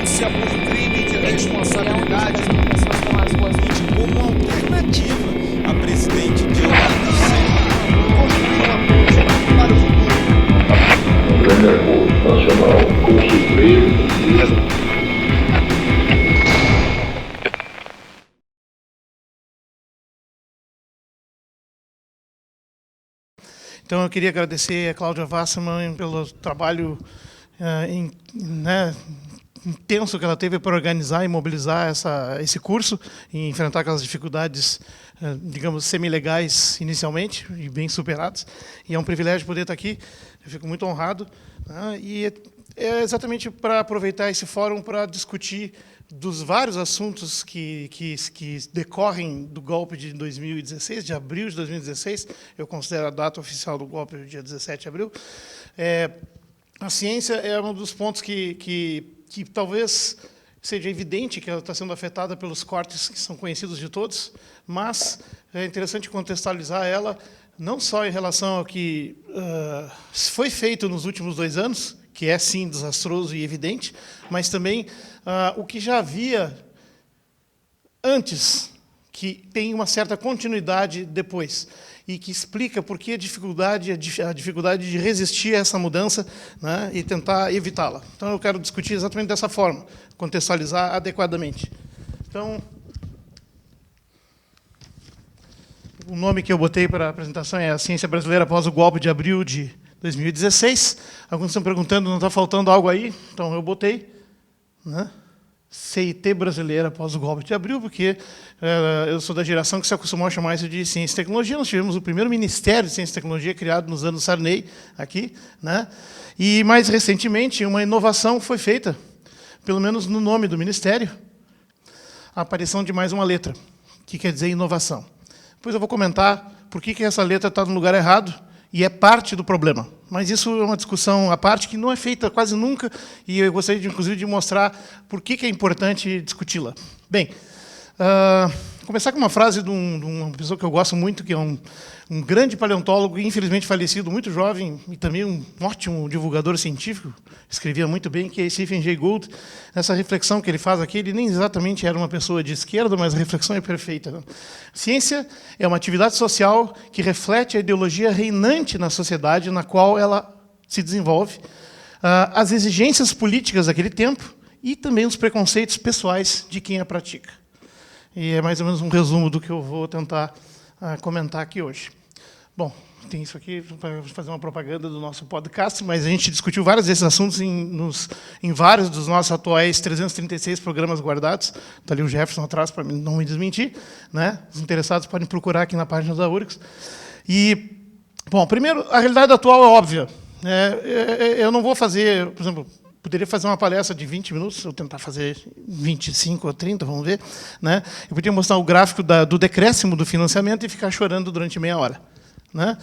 se abusa do crime, de responsabilidade. E como alternativa a presidente Dilma Rousseff. Para o futuro. Um grande acordo nacional com o Supremo. Então, eu queria agradecer a Cláudia Wasserman pelo trabalho intenso que ela teve para organizar e mobilizar esse curso e enfrentar aquelas dificuldades, digamos, semi-legais inicialmente e bem superadas. E é um privilégio poder estar aqui, eu fico muito honrado. E é exatamente para aproveitar esse fórum para discutir dos vários assuntos que decorrem do golpe de 2016, de abril de 2016, eu considero a data oficial do golpe o dia 17 de abril. A ciência é um dos pontos que talvez seja evidente que ela está sendo afetada pelos cortes que são conhecidos de todos, mas é interessante contextualizar ela não só em relação ao que foi feito nos últimos 2 anos, que é, sim, desastroso e evidente, mas também o que já havia antes, que tem uma certa continuidade depois, e que explica por que a dificuldade de resistir a essa mudança, né, e tentar evitá-la. Então, eu quero discutir exatamente dessa forma, contextualizar adequadamente. Então, o nome que eu botei para a apresentação é A Ciência Brasileira após o Golpe de Abril de 2016. Alguns estão perguntando, não está faltando algo aí? Então, eu botei, né? CIT brasileira após o golpe de abril, porque eu sou da geração que se acostumou a chamar isso de ciência e tecnologia. Nós tivemos o primeiro Ministério de Ciência e Tecnologia criado nos anos Sarney, aqui, né? E, mais recentemente, uma inovação foi feita, pelo menos no nome do Ministério, a aparição de mais uma letra, que quer dizer inovação. Depois eu vou comentar por que essa letra está no lugar errado, e é parte do problema. Mas isso é uma discussão à parte que não é feita quase nunca, e eu gostaria, inclusive, de mostrar por que é importante discuti-la. Bem, vou começar com uma frase de uma pessoa que eu gosto muito, que é um grande paleontólogo, infelizmente falecido, muito jovem, e também um ótimo divulgador científico, escrevia muito bem, que é Stephen Jay Gould. Nessa reflexão que ele faz aqui, ele nem exatamente era uma pessoa de esquerda, mas a reflexão é perfeita, né? Ciência é uma atividade social que reflete a ideologia reinante na sociedade na qual ela se desenvolve, as exigências políticas daquele tempo e também os preconceitos pessoais de quem a pratica. E é mais ou menos um resumo do que eu vou tentar comentar aqui hoje. Bom, tem isso aqui para fazer uma propaganda do nosso podcast, mas a gente discutiu vários desses assuntos em vários dos nossos atuais 336 programas guardados. Está ali o Jefferson atrás, para não me desmentir, né? Os interessados podem procurar aqui na página da URGS. E, bom, primeiro, a realidade atual é óbvia. Eu não vou fazer, por exemplo, poderia fazer uma palestra de 20 minutos, eu tentar fazer 25 ou 30, vamos ver, né? Eu podia mostrar o gráfico do decréscimo do financiamento e ficar chorando durante meia hora, né?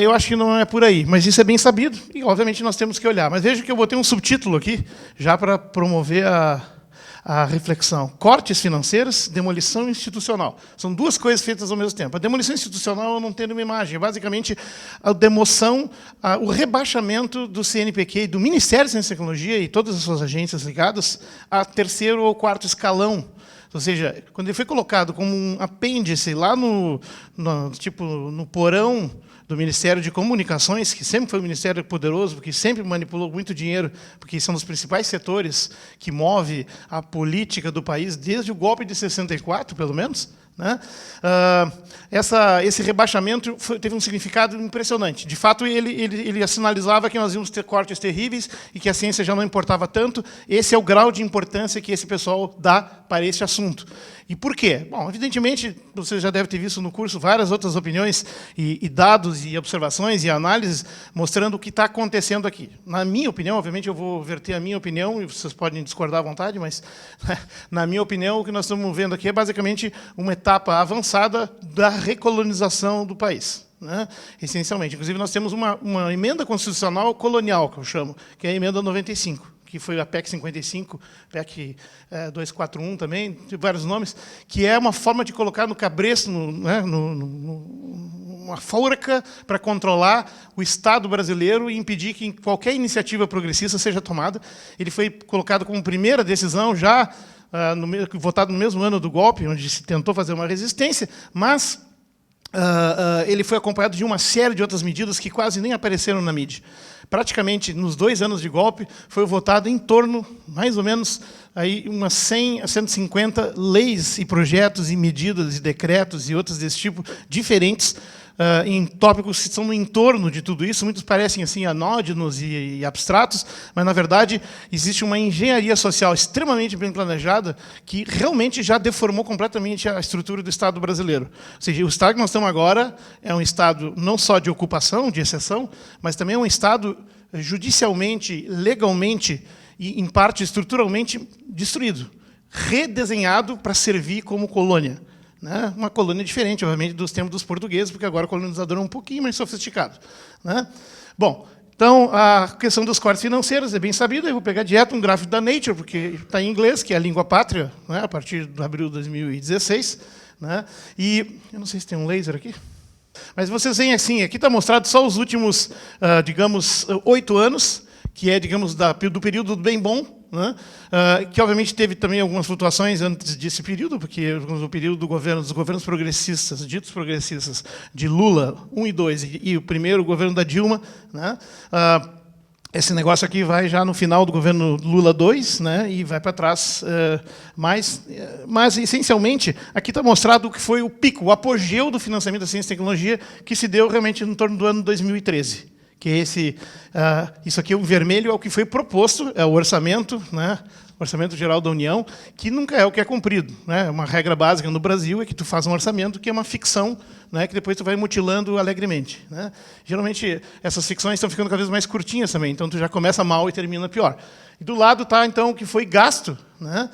Eu acho que não é por aí, mas isso é bem sabido e, obviamente, nós temos que olhar. Mas veja que eu botei um subtítulo aqui, já para promover a reflexão. Cortes financeiros, demolição institucional. São duas coisas feitas ao mesmo tempo. A demolição institucional eu não tenho uma imagem. É basicamente a demoção, o rebaixamento do CNPq, do Ministério de Ciência e Tecnologia e todas as suas agências ligadas a 3º ou 4º escalão. Ou seja, quando ele foi colocado como um apêndice lá no porão do Ministério de Comunicações, que sempre foi um ministério poderoso, porque sempre manipulou muito dinheiro, porque são os principais setores que move a política do país desde o golpe de 64, pelo menos, né? Esse rebaixamento teve um significado impressionante. De fato, ele sinalizava que nós íamos ter cortes terríveis e que a ciência já não importava tanto. Esse é o grau de importância que esse pessoal dá para esse assunto. E por quê? Bom, evidentemente, você já deve ter visto no curso várias outras opiniões e dados e observações e análises mostrando o que está acontecendo aqui. Na minha opinião, obviamente eu vou verter a minha opinião, e vocês podem discordar à vontade, mas, na minha opinião, o que nós estamos vendo aqui é basicamente uma etapa avançada da recolonização do país, né? Essencialmente. Inclusive, nós temos uma emenda constitucional colonial, que eu chamo, que é a emenda 95, que foi a PEC 55, PEC 241 também, tem vários nomes, que é uma forma de colocar no cabresto, uma forca para controlar o Estado brasileiro e impedir que qualquer iniciativa progressista seja tomada. Ele foi colocado como primeira decisão já votado no mesmo ano do golpe, onde se tentou fazer uma resistência, mas ele foi acompanhado de uma série de outras medidas que quase nem apareceram na mídia. Praticamente, nos 2 anos de golpe, foi votado em torno, mais ou menos, aí, umas 100 a 150 leis e projetos e medidas e decretos e outros desse tipo, diferentes, em tópicos que estão no entorno de tudo isso. Muitos parecem assim anódinos e abstratos, mas, na verdade, existe uma engenharia social extremamente bem planejada que realmente já deformou completamente a estrutura do Estado brasileiro. Ou seja, o Estado que nós estamos agora é um Estado não só de ocupação, de exceção, mas também é um Estado judicialmente, legalmente e, em parte, estruturalmente destruído, redesenhado para servir como colônia. Né? Uma colônia diferente, obviamente, dos tempos dos portugueses, porque agora o colonizador é um pouquinho mais sofisticado. Né? Bom, então, a questão dos cortes financeiros é bem sabida. Eu vou pegar direto um gráfico da Nature, porque está em inglês, que é a língua pátria, né? A partir de abril de 2016. Né? E eu não sei se tem um laser aqui. Mas vocês veem assim, aqui está mostrado só os últimos, digamos, 8 anos, que é, digamos, do período do bem bom, né? Que obviamente teve também algumas flutuações antes desse período, porque o período dos governos progressistas, ditos progressistas, de Lula 1 e 2, e o primeiro governo da Dilma, né? Esse negócio aqui vai já no final do governo Lula 2, né? E vai para trás mais. Mas, essencialmente, aqui está mostrado o que foi o pico, o apogeu do financiamento da ciência e tecnologia, que se deu realmente em torno do ano 2013. Que é isso aqui, o vermelho, é o que foi proposto, é o orçamento, né? O Orçamento Geral da União, que nunca é o que é cumprido. Né? Uma regra básica no Brasil é que tu faz um orçamento que é uma ficção, né? Que depois tu vai mutilando alegremente. Né? Geralmente, essas ficções estão ficando cada vez mais curtinhas também, então tu já começa mal e termina pior. E do lado está, então, o que foi gasto, né?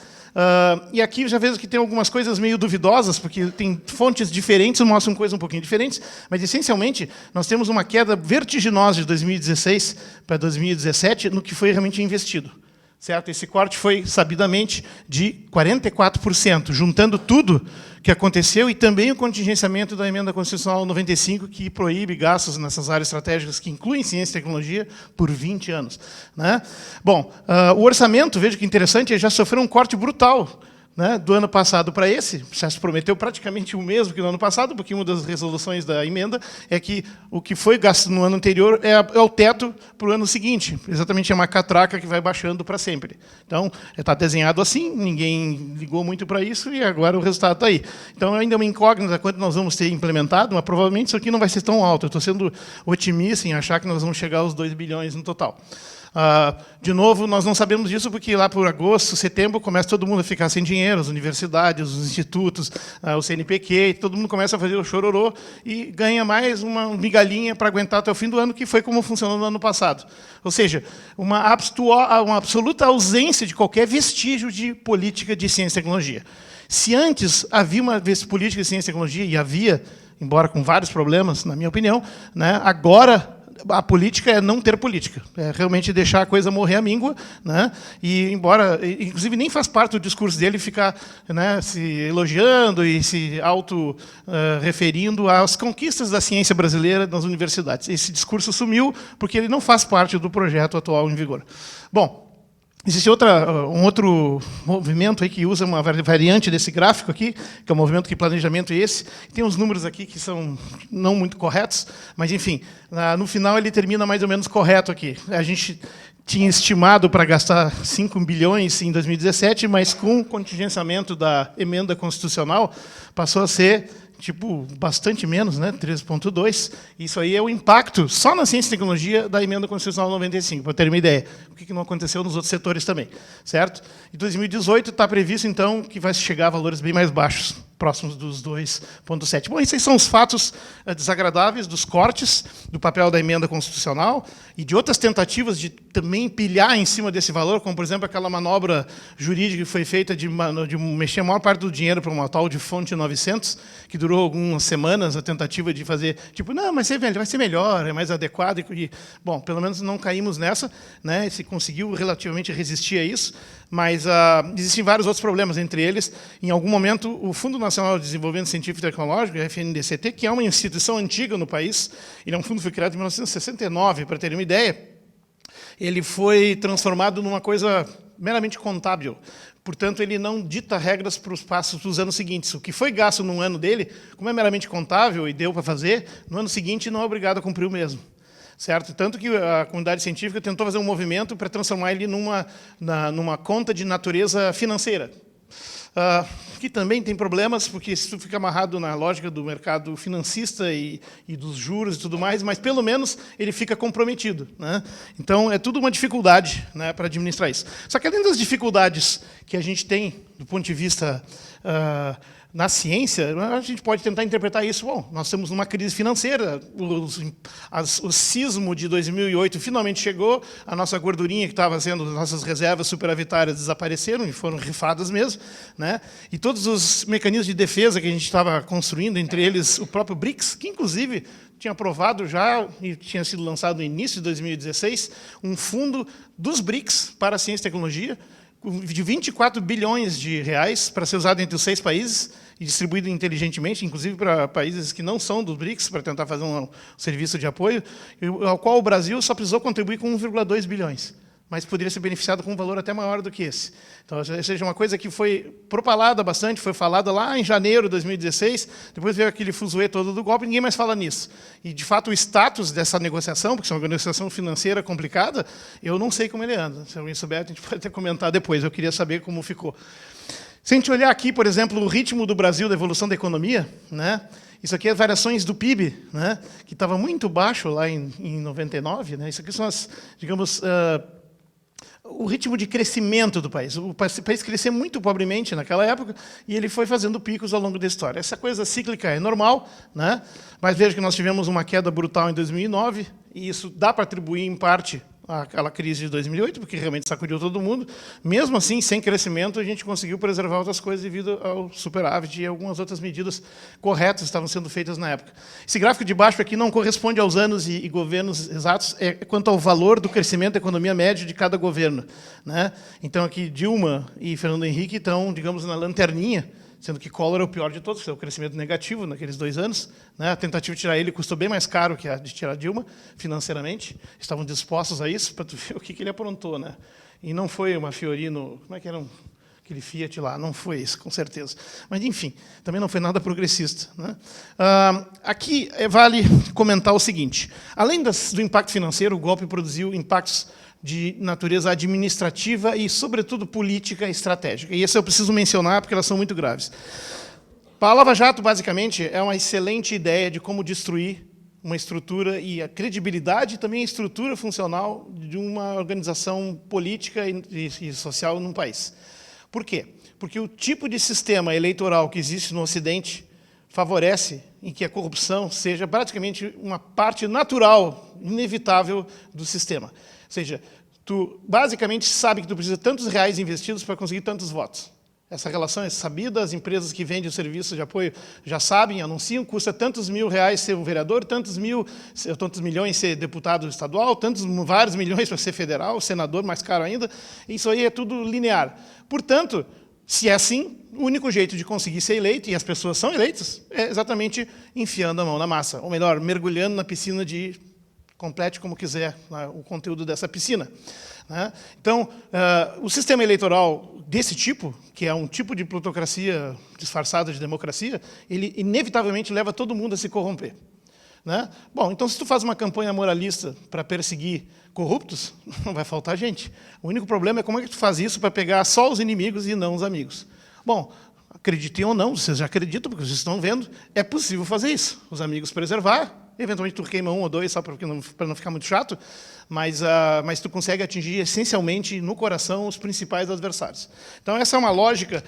E aqui já vejo que tem algumas coisas meio duvidosas, porque tem fontes diferentes, mostram coisas um pouquinho diferentes, mas, essencialmente, nós temos uma queda vertiginosa de 2016 para 2017 no que foi realmente investido. Certo? Esse corte foi, sabidamente, de 44%, juntando tudo que aconteceu e também o contingenciamento da Emenda Constitucional 95, que proíbe gastos nessas áreas estratégicas que incluem ciência e tecnologia por 20 anos. Né? Bom, o orçamento, veja que interessante, ele já sofreu um corte brutal, né, do ano passado para esse. Já se prometeu praticamente o mesmo que no ano passado, porque uma das resoluções da emenda é que o que foi gasto no ano anterior é o teto para o ano seguinte. Exatamente, é uma catraca que vai baixando para sempre. Então, está desenhado assim, ninguém ligou muito para isso e agora o resultado está aí. Então, ainda é uma incógnita quanto nós vamos ter implementado, mas provavelmente isso aqui não vai ser tão alto. Eu estou sendo otimista em achar que nós vamos chegar aos 2 bilhões no total. De novo, nós não sabemos disso porque lá por agosto, setembro, começa todo mundo a ficar sem dinheiro, as universidades, os institutos, o CNPq, todo mundo começa a fazer o chororô e ganha mais uma migalhinha para aguentar até o fim do ano, que foi como funcionou no ano passado. Ou seja, uma absoluta ausência de qualquer vestígio de política de ciência e tecnologia. Se antes havia uma política de ciência e tecnologia, e havia, embora com vários problemas, na minha opinião, né, agora a política é não ter política, é realmente deixar a coisa morrer à míngua, né? E embora, inclusive, nem faz parte do discurso dele ficar, né, se elogiando e se auto-referindo às conquistas da ciência brasileira nas universidades. Esse discurso sumiu porque ele não faz parte do projeto atual em vigor. Bom, existe um outro movimento aí que usa uma variante desse gráfico aqui, que é o movimento que planejamento é esse. Tem uns números aqui que são não muito corretos, mas, enfim, no final ele termina mais ou menos correto aqui. A gente tinha estimado para gastar 5 bilhões em 2017, mas com o contingenciamento da emenda constitucional passou a ser bastante menos, né? 3,2. Isso aí é o impacto, só na ciência e tecnologia, da Emenda Constitucional 95, para ter uma ideia. O que não aconteceu nos outros setores também. Certo? Em 2018 está previsto, então, que vai chegar a valores bem mais baixos. próximos dos 2,7. Bom, esses são os fatos desagradáveis dos cortes, do papel da emenda constitucional e de outras tentativas de também pilhar em cima desse valor, como, por exemplo, aquela manobra jurídica que foi feita de mexer a maior parte do dinheiro para uma tal de fonte 900, que durou algumas semanas, a tentativa de fazer, tipo, não, mas vai ser melhor, é mais adequado. Bom, pelo menos não caímos nessa, né? Se conseguiu relativamente resistir a isso, mas existem vários outros problemas, entre eles, em algum momento, o Fundo Nacional de Desenvolvimento Científico e Tecnológico, o FNDCT, que é uma instituição antiga no país, ele é um fundo que foi criado em 1969, para terem uma ideia, ele foi transformado numa coisa meramente contábil. Portanto, ele não dita regras para os passos dos anos seguintes. O que foi gasto num ano dele, como é meramente contável e deu para fazer, no ano seguinte não é obrigado a cumprir o mesmo. Certo? Tanto que a comunidade científica tentou fazer um movimento para transformar ele numa conta de natureza financeira. Que também tem problemas, porque se tu fica amarrado na lógica do mercado financista e dos juros e tudo mais, mas pelo menos ele fica comprometido, né? Então, é tudo uma dificuldade, né, para administrar isso. Só que além das dificuldades que a gente tem do ponto de vista na ciência, a gente pode tentar interpretar isso. Bom, nós estamos numa crise financeira, o sismo de 2008 finalmente chegou, a nossa gordurinha que estava sendo, as nossas reservas superavitárias desapareceram e foram rifadas mesmo, né? E todos os mecanismos de defesa que a gente estava construindo, entre eles o próprio BRICS, que inclusive tinha aprovado já, e tinha sido lançado no início de 2016, um fundo dos BRICS para a ciência e tecnologia, de 24 bilhões de reais para ser usado entre os 6 países e distribuído inteligentemente, inclusive para países que não são dos BRICS, para tentar fazer um serviço de apoio, ao qual o Brasil só precisou contribuir com 1,2 bilhões, mas poderia ser beneficiado com um valor até maior do que esse. Então, ou seja, uma coisa que foi propalada bastante, foi falada lá em janeiro de 2016, depois veio aquele fuzuê todo do golpe, ninguém mais fala nisso. E, de fato, o status dessa negociação, porque é uma negociação financeira complicada, eu não sei como ele anda. Se alguém souber, a gente pode até comentar depois, eu queria saber como ficou. Se a gente olhar aqui, por exemplo, o ritmo do Brasil da evolução da economia, né? Isso aqui é variações do PIB, né? Que estava muito baixo lá em 99, né? Isso aqui são as, digamos, o ritmo de crescimento do país. O país cresceu muito pobremente naquela época e ele foi fazendo picos ao longo da história. Essa coisa cíclica é normal, né? Mas veja que nós tivemos uma queda brutal em 2009 e isso dá para atribuir, em parte, àquela crise de 2008, porque realmente sacudiu todo mundo. Mesmo assim, sem crescimento, a gente conseguiu preservar outras coisas devido ao superávit e algumas outras medidas corretas estavam sendo feitas na época. Esse gráfico de baixo aqui não corresponde aos anos e governos exatos, é quanto ao valor do crescimento da economia médio de cada governo, né? Então, aqui, Dilma e Fernando Henrique estão, digamos, na lanterninha, sendo que Collor é o pior de todos, que é o crescimento negativo naqueles 2 anos. Né? A tentativa de tirar ele custou bem mais caro que a de tirar Dilma, financeiramente. Estavam dispostos a isso, para tu ver o que ele aprontou. Né? E não foi uma Fiorino... Como é que era aquele Fiat lá? Não foi isso, com certeza. Mas, enfim, também não foi nada progressista. Né? Aqui vale comentar o seguinte. Além do impacto financeiro, o golpe produziu impactos de natureza administrativa e, sobretudo, política e estratégica. E isso eu preciso mencionar, porque elas são muito graves. A Lava Jato, basicamente, é uma excelente ideia de como destruir uma estrutura e a credibilidade e também a estrutura funcional de uma organização política e social num país. Por quê? Porque o tipo de sistema eleitoral que existe no Ocidente favorece em que a corrupção seja praticamente uma parte natural, inevitável do sistema. Ou seja, tu basicamente sabe que tu precisa de tantos reais investidos para conseguir tantos votos. Essa relação é sabida, as empresas que vendem o serviço de apoio já sabem, anunciam, custa tantos mil reais ser um vereador, tantos milhões ser deputado estadual, vários milhões para ser federal, senador, mais caro ainda. Isso aí é tudo linear. Portanto, se é assim, o único jeito de conseguir ser eleito, e as pessoas são eleitas, é exatamente enfiando a mão na massa. Ou melhor, mergulhando na piscina de... Complete como quiser o conteúdo dessa piscina. Né? Então, o sistema eleitoral desse tipo, que é um tipo de plutocracia disfarçada de democracia, ele inevitavelmente leva todo mundo a se corromper. Né? Bom, então, se tu faz uma campanha moralista para perseguir corruptos, não vai faltar gente. O único problema é como é que tu faz isso para pegar só os inimigos e não os amigos. Bom, acreditem ou não, vocês já acreditam, porque vocês estão vendo, é possível fazer isso. Os amigos preservar, eventualmente tu queima 1 ou 2 só para não ficar muito chato, mas tu consegue atingir essencialmente no coração os principais adversários. Então essa é uma lógica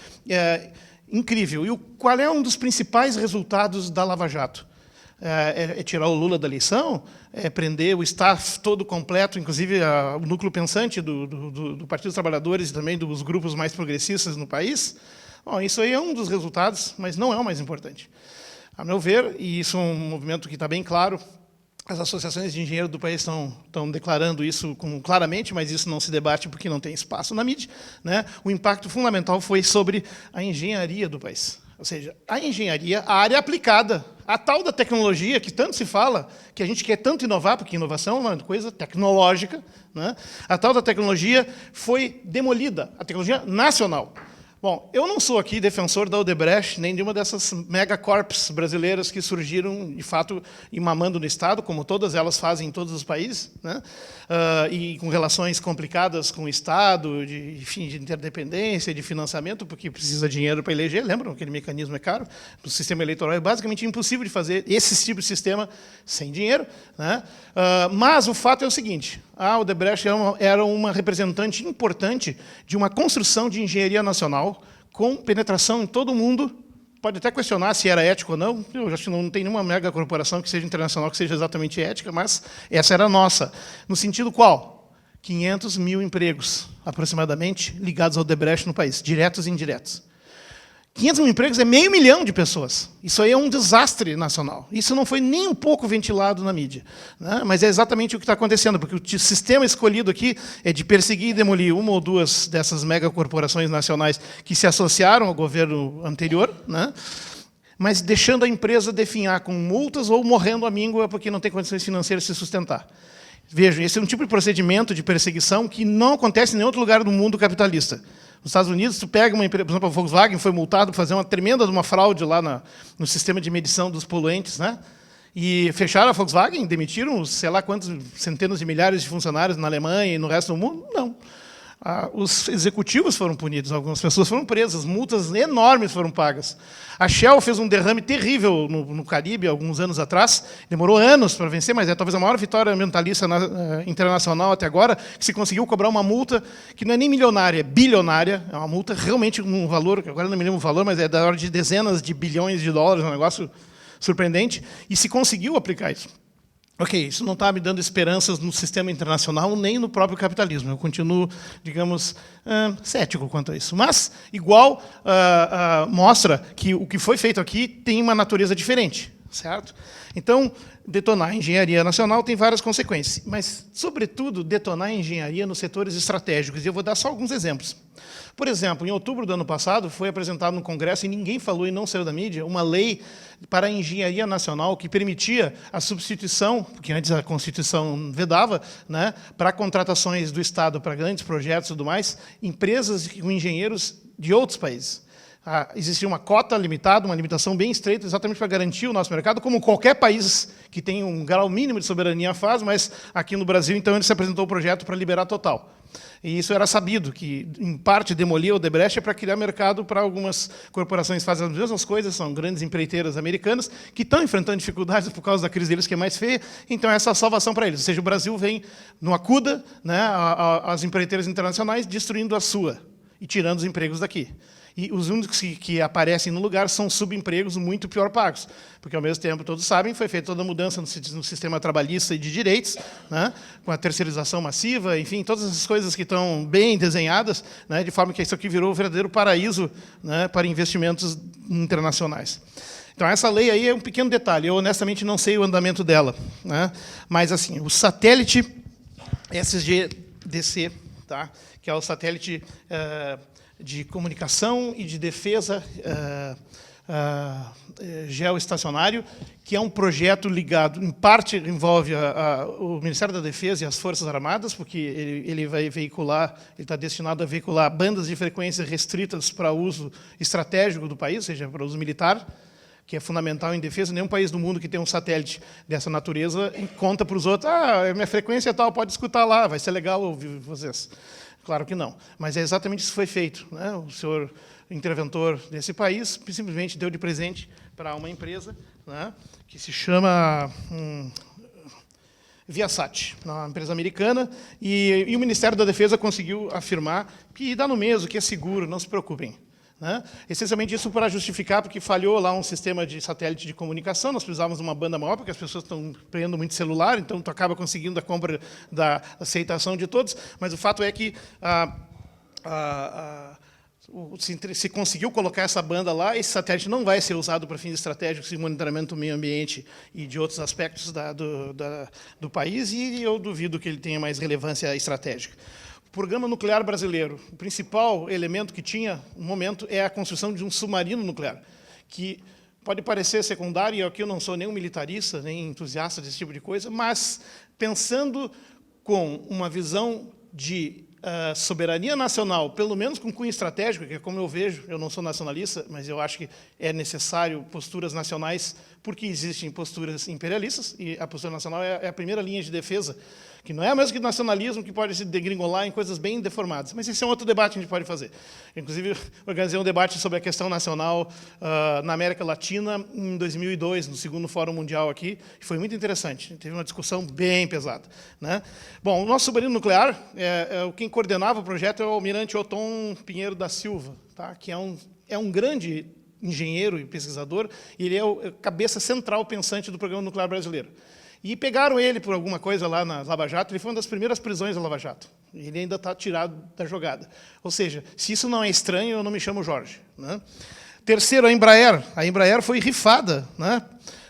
incrível. E qual é um dos principais resultados da Lava Jato? É tirar o Lula da eleição, é prender o staff todo completo, inclusive o núcleo pensante do Partido dos Trabalhadores e também dos grupos mais progressistas no país. Bom, isso aí é um dos resultados, mas não é o mais importante. A meu ver, e isso é um movimento que está bem claro, as associações de engenheiros do país estão declarando isso claramente, mas isso não se debate porque não tem espaço na mídia, né? O impacto fundamental foi sobre a engenharia do país. Ou seja, a engenharia, a área aplicada, a tal da tecnologia que tanto se fala, que a gente quer tanto inovar, porque inovação é uma coisa tecnológica, né? A tal da tecnologia foi demolida, a tecnologia nacional. Bom, eu não sou aqui defensor da Odebrecht, nem de uma dessas megacorps brasileiras que surgiram, de fato, e mamando no Estado, como todas elas fazem em todos os países, né? E com relações complicadas com o Estado, enfim, de interdependência, de financiamento, porque precisa de dinheiro para eleger, lembram? Aquele mecanismo é caro. O sistema eleitoral é basicamente impossível de fazer esse tipo de sistema sem dinheiro, né? Mas o fato é o seguinte, a Odebrecht era uma representante importante de uma construção de engenharia nacional com penetração em todo o mundo. Pode até questionar se era ético ou não. Eu acho que não tem nenhuma mega corporação que seja internacional que seja exatamente ética, mas essa era a nossa. No sentido qual? 500 mil empregos, aproximadamente, ligados ao Odebrecht no país, diretos e indiretos. 500 mil empregos é 500 mil de pessoas. Isso aí é um desastre nacional. Isso não foi nem um pouco ventilado na mídia, né? Mas é exatamente o que está acontecendo, porque o sistema escolhido aqui é de perseguir e demolir uma ou duas dessas megacorporações nacionais que se associaram ao governo anterior, né? Mas deixando a empresa definhar com multas ou morrendo à míngua porque não tem condições financeiras de se sustentar. Vejam, esse é um tipo de procedimento de perseguição que não acontece em nenhum outro lugar do mundo capitalista. Nos Estados Unidos, tu pega uma empresa, por exemplo, a Volkswagen foi multada por fazer uma tremenda de uma fraude lá no sistema de medição dos poluentes, né? E fecharam a Volkswagen, demitiram, sei lá quantos centenas de milhares de funcionários na Alemanha e no resto do mundo? Não. Os executivos foram punidos, algumas pessoas foram presas, multas enormes foram pagas. A Shell fez um derrame terrível no Caribe, alguns anos atrás, demorou anos para vencer, mas é talvez a maior vitória ambientalista internacional até agora, que se conseguiu cobrar uma multa que não é nem milionária, é bilionária, é uma multa realmente um valor, agora não me lembro o valor, mas é da ordem de dezenas de bilhões de dólares, um negócio surpreendente, e se conseguiu aplicar isso. Ok, isso não está me dando esperanças no sistema internacional, nem no próprio capitalismo. Eu continuo, digamos, cético quanto a isso. Mas, igual, mostra que o que foi feito aqui tem uma natureza diferente, certo? Então, detonar a engenharia nacional tem várias consequências, mas, sobretudo, detonar a engenharia nos setores estratégicos. E eu vou dar só alguns exemplos. Por exemplo, em outubro do ano passado, foi apresentado no Congresso, e ninguém falou e não saiu da mídia, uma lei para a engenharia nacional que permitia a substituição, porque antes a Constituição vedava, né, para contratações do Estado para grandes projetos e tudo mais, empresas com engenheiros de outros países. Existia uma cota limitada, uma limitação bem estreita, exatamente para garantir o nosso mercado, como qualquer país que tem um grau mínimo de soberania faz, mas aqui no Brasil, então, ele se apresentou o projeto para liberar total. E isso era sabido, que, em parte, demolir o Odebrecht para criar mercado para algumas corporações que fazem as mesmas coisas, são grandes empreiteiras americanas, que estão enfrentando dificuldades por causa da crise deles, que é mais feia, então essa é a salvação para eles. Ou seja, o Brasil vem no acuda, né, às empreiteiras internacionais, destruindo a sua e tirando os empregos daqui. E os únicos que aparecem no lugar são subempregos muito pior pagos, porque, ao mesmo tempo, todos sabem, foi feita toda a mudança no sistema trabalhista e de direitos, né, com a terceirização massiva, enfim, todas essas coisas que estão bem desenhadas, né, de forma que isso aqui virou um verdadeiro paraíso, né, para investimentos internacionais. Então, essa lei aí é um pequeno detalhe, eu, honestamente, não sei o andamento dela, né, mas, assim, o satélite SGDC, tá, que é o satélite de comunicação e de defesa geoestacionário, que é um projeto ligado, em parte, envolve o Ministério da Defesa e as Forças Armadas, porque ele vai veicular, ele está destinado a veicular bandas de frequência restritas para uso estratégico do país, ou seja, para uso militar, que é fundamental em defesa. Nenhum país do mundo que tem um satélite dessa natureza conta para os outros, minha frequência é tal, pode escutar lá, vai ser legal ouvir vocês. Claro que não, mas é exatamente isso que foi feito, né? O senhor interventor desse país simplesmente deu de presente para uma empresa, né, que se chama Viasat, uma empresa americana, e o Ministério da Defesa conseguiu afirmar que dá no mesmo, que é seguro, não se preocupem. Né? Essencialmente isso para justificar, porque falhou lá um sistema de satélite de comunicação, nós precisávamos de uma banda maior, porque as pessoas estão prendendo muito celular, então tu acaba conseguindo a compra da aceitação de todos, mas o fato é que se conseguiu colocar essa banda lá, esse satélite não vai ser usado para fins estratégicos de monitoramento do meio ambiente e de outros aspectos do país, e eu duvido que ele tenha mais relevância estratégica. O programa nuclear brasileiro, o principal elemento que tinha, no momento, é a construção de um submarino nuclear, que pode parecer secundário, e aqui eu não sou nem um militarista, nem entusiasta desse tipo de coisa, mas pensando com uma visão de soberania nacional, pelo menos com cunho estratégico, que é como eu vejo, eu não sou nacionalista, mas eu acho que é necessário posturas nacionais, porque existem posturas imperialistas, e a postura nacional é a primeira linha de defesa, que não é a mesma que o nacionalismo, que pode se degringolar em coisas bem deformadas. Mas esse é um outro debate que a gente pode fazer. Inclusive, organizei um debate sobre a questão nacional na América Latina em 2002, no segundo Fórum Mundial aqui, que foi muito interessante. Teve uma discussão bem pesada. Né? Bom, o nosso submarino nuclear, quem coordenava o projeto é o almirante Othon Pinheiro da Silva, tá? Que é um grande engenheiro e pesquisador, e ele é a cabeça central pensante do programa nuclear brasileiro. E pegaram ele por alguma coisa lá na Lava Jato, ele foi uma das primeiras prisões da Lava Jato. Ele ainda está tirado da jogada. Ou seja, se isso não é estranho, eu não me chamo Jorge. Né? Terceiro, a Embraer. A Embraer foi rifada, né?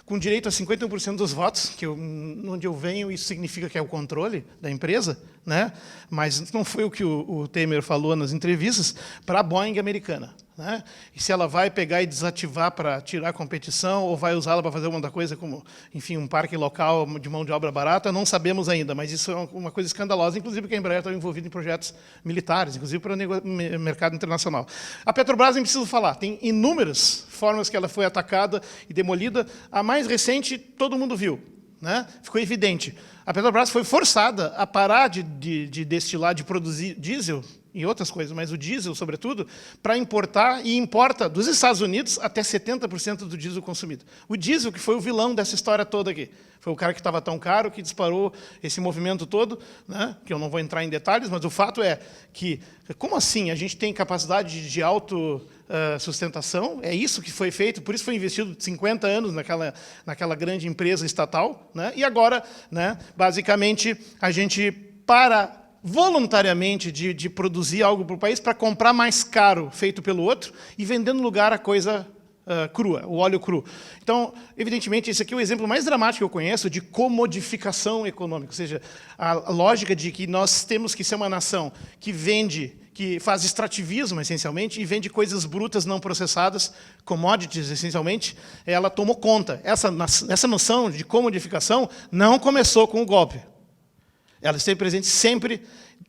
Com direito a 51% dos votos, que onde eu venho, isso significa que é o controle da empresa, né? Mas não foi o que o Temer falou nas entrevistas, para a Boeing americana. Né? E se ela vai pegar e desativar para tirar a competição, ou vai usá-la para fazer alguma coisa como, enfim, um parque local de mão de obra barata, não sabemos ainda, mas isso é uma coisa escandalosa, inclusive porque a Embraer está envolvida em projetos militares, inclusive para o mercado internacional. A Petrobras, nem preciso falar, tem inúmeras formas que ela foi atacada e demolida. A mais recente, todo mundo viu. Né? Ficou evidente. A Petrobras foi forçada a parar de destilar, de produzir diesel e outras coisas, mas o diesel, sobretudo, para importar, e importa dos Estados Unidos até 70% do diesel consumido. O diesel, que foi o vilão dessa história toda aqui. Foi o cara que estava tão caro, que disparou esse movimento todo, né? Que eu não vou entrar em detalhes, mas o fato é que, como assim? A gente tem capacidade de autossustentação, é isso que foi feito, por isso foi investido 50 anos naquela grande empresa estatal, né? E agora, né, basicamente, a gente para voluntariamente de produzir algo para o país para comprar mais caro, feito pelo outro, e vender no lugar a coisa crua, o óleo cru. Então, evidentemente, esse aqui é o exemplo mais dramático que eu conheço de comodificação econômica, ou seja, a lógica de que nós temos que ser uma nação que vende, que faz extrativismo, essencialmente, e vende coisas brutas não processadas, commodities, essencialmente, ela tomou conta. Essa noção de comodificação não começou com o golpe. Ela esteve presente sempre,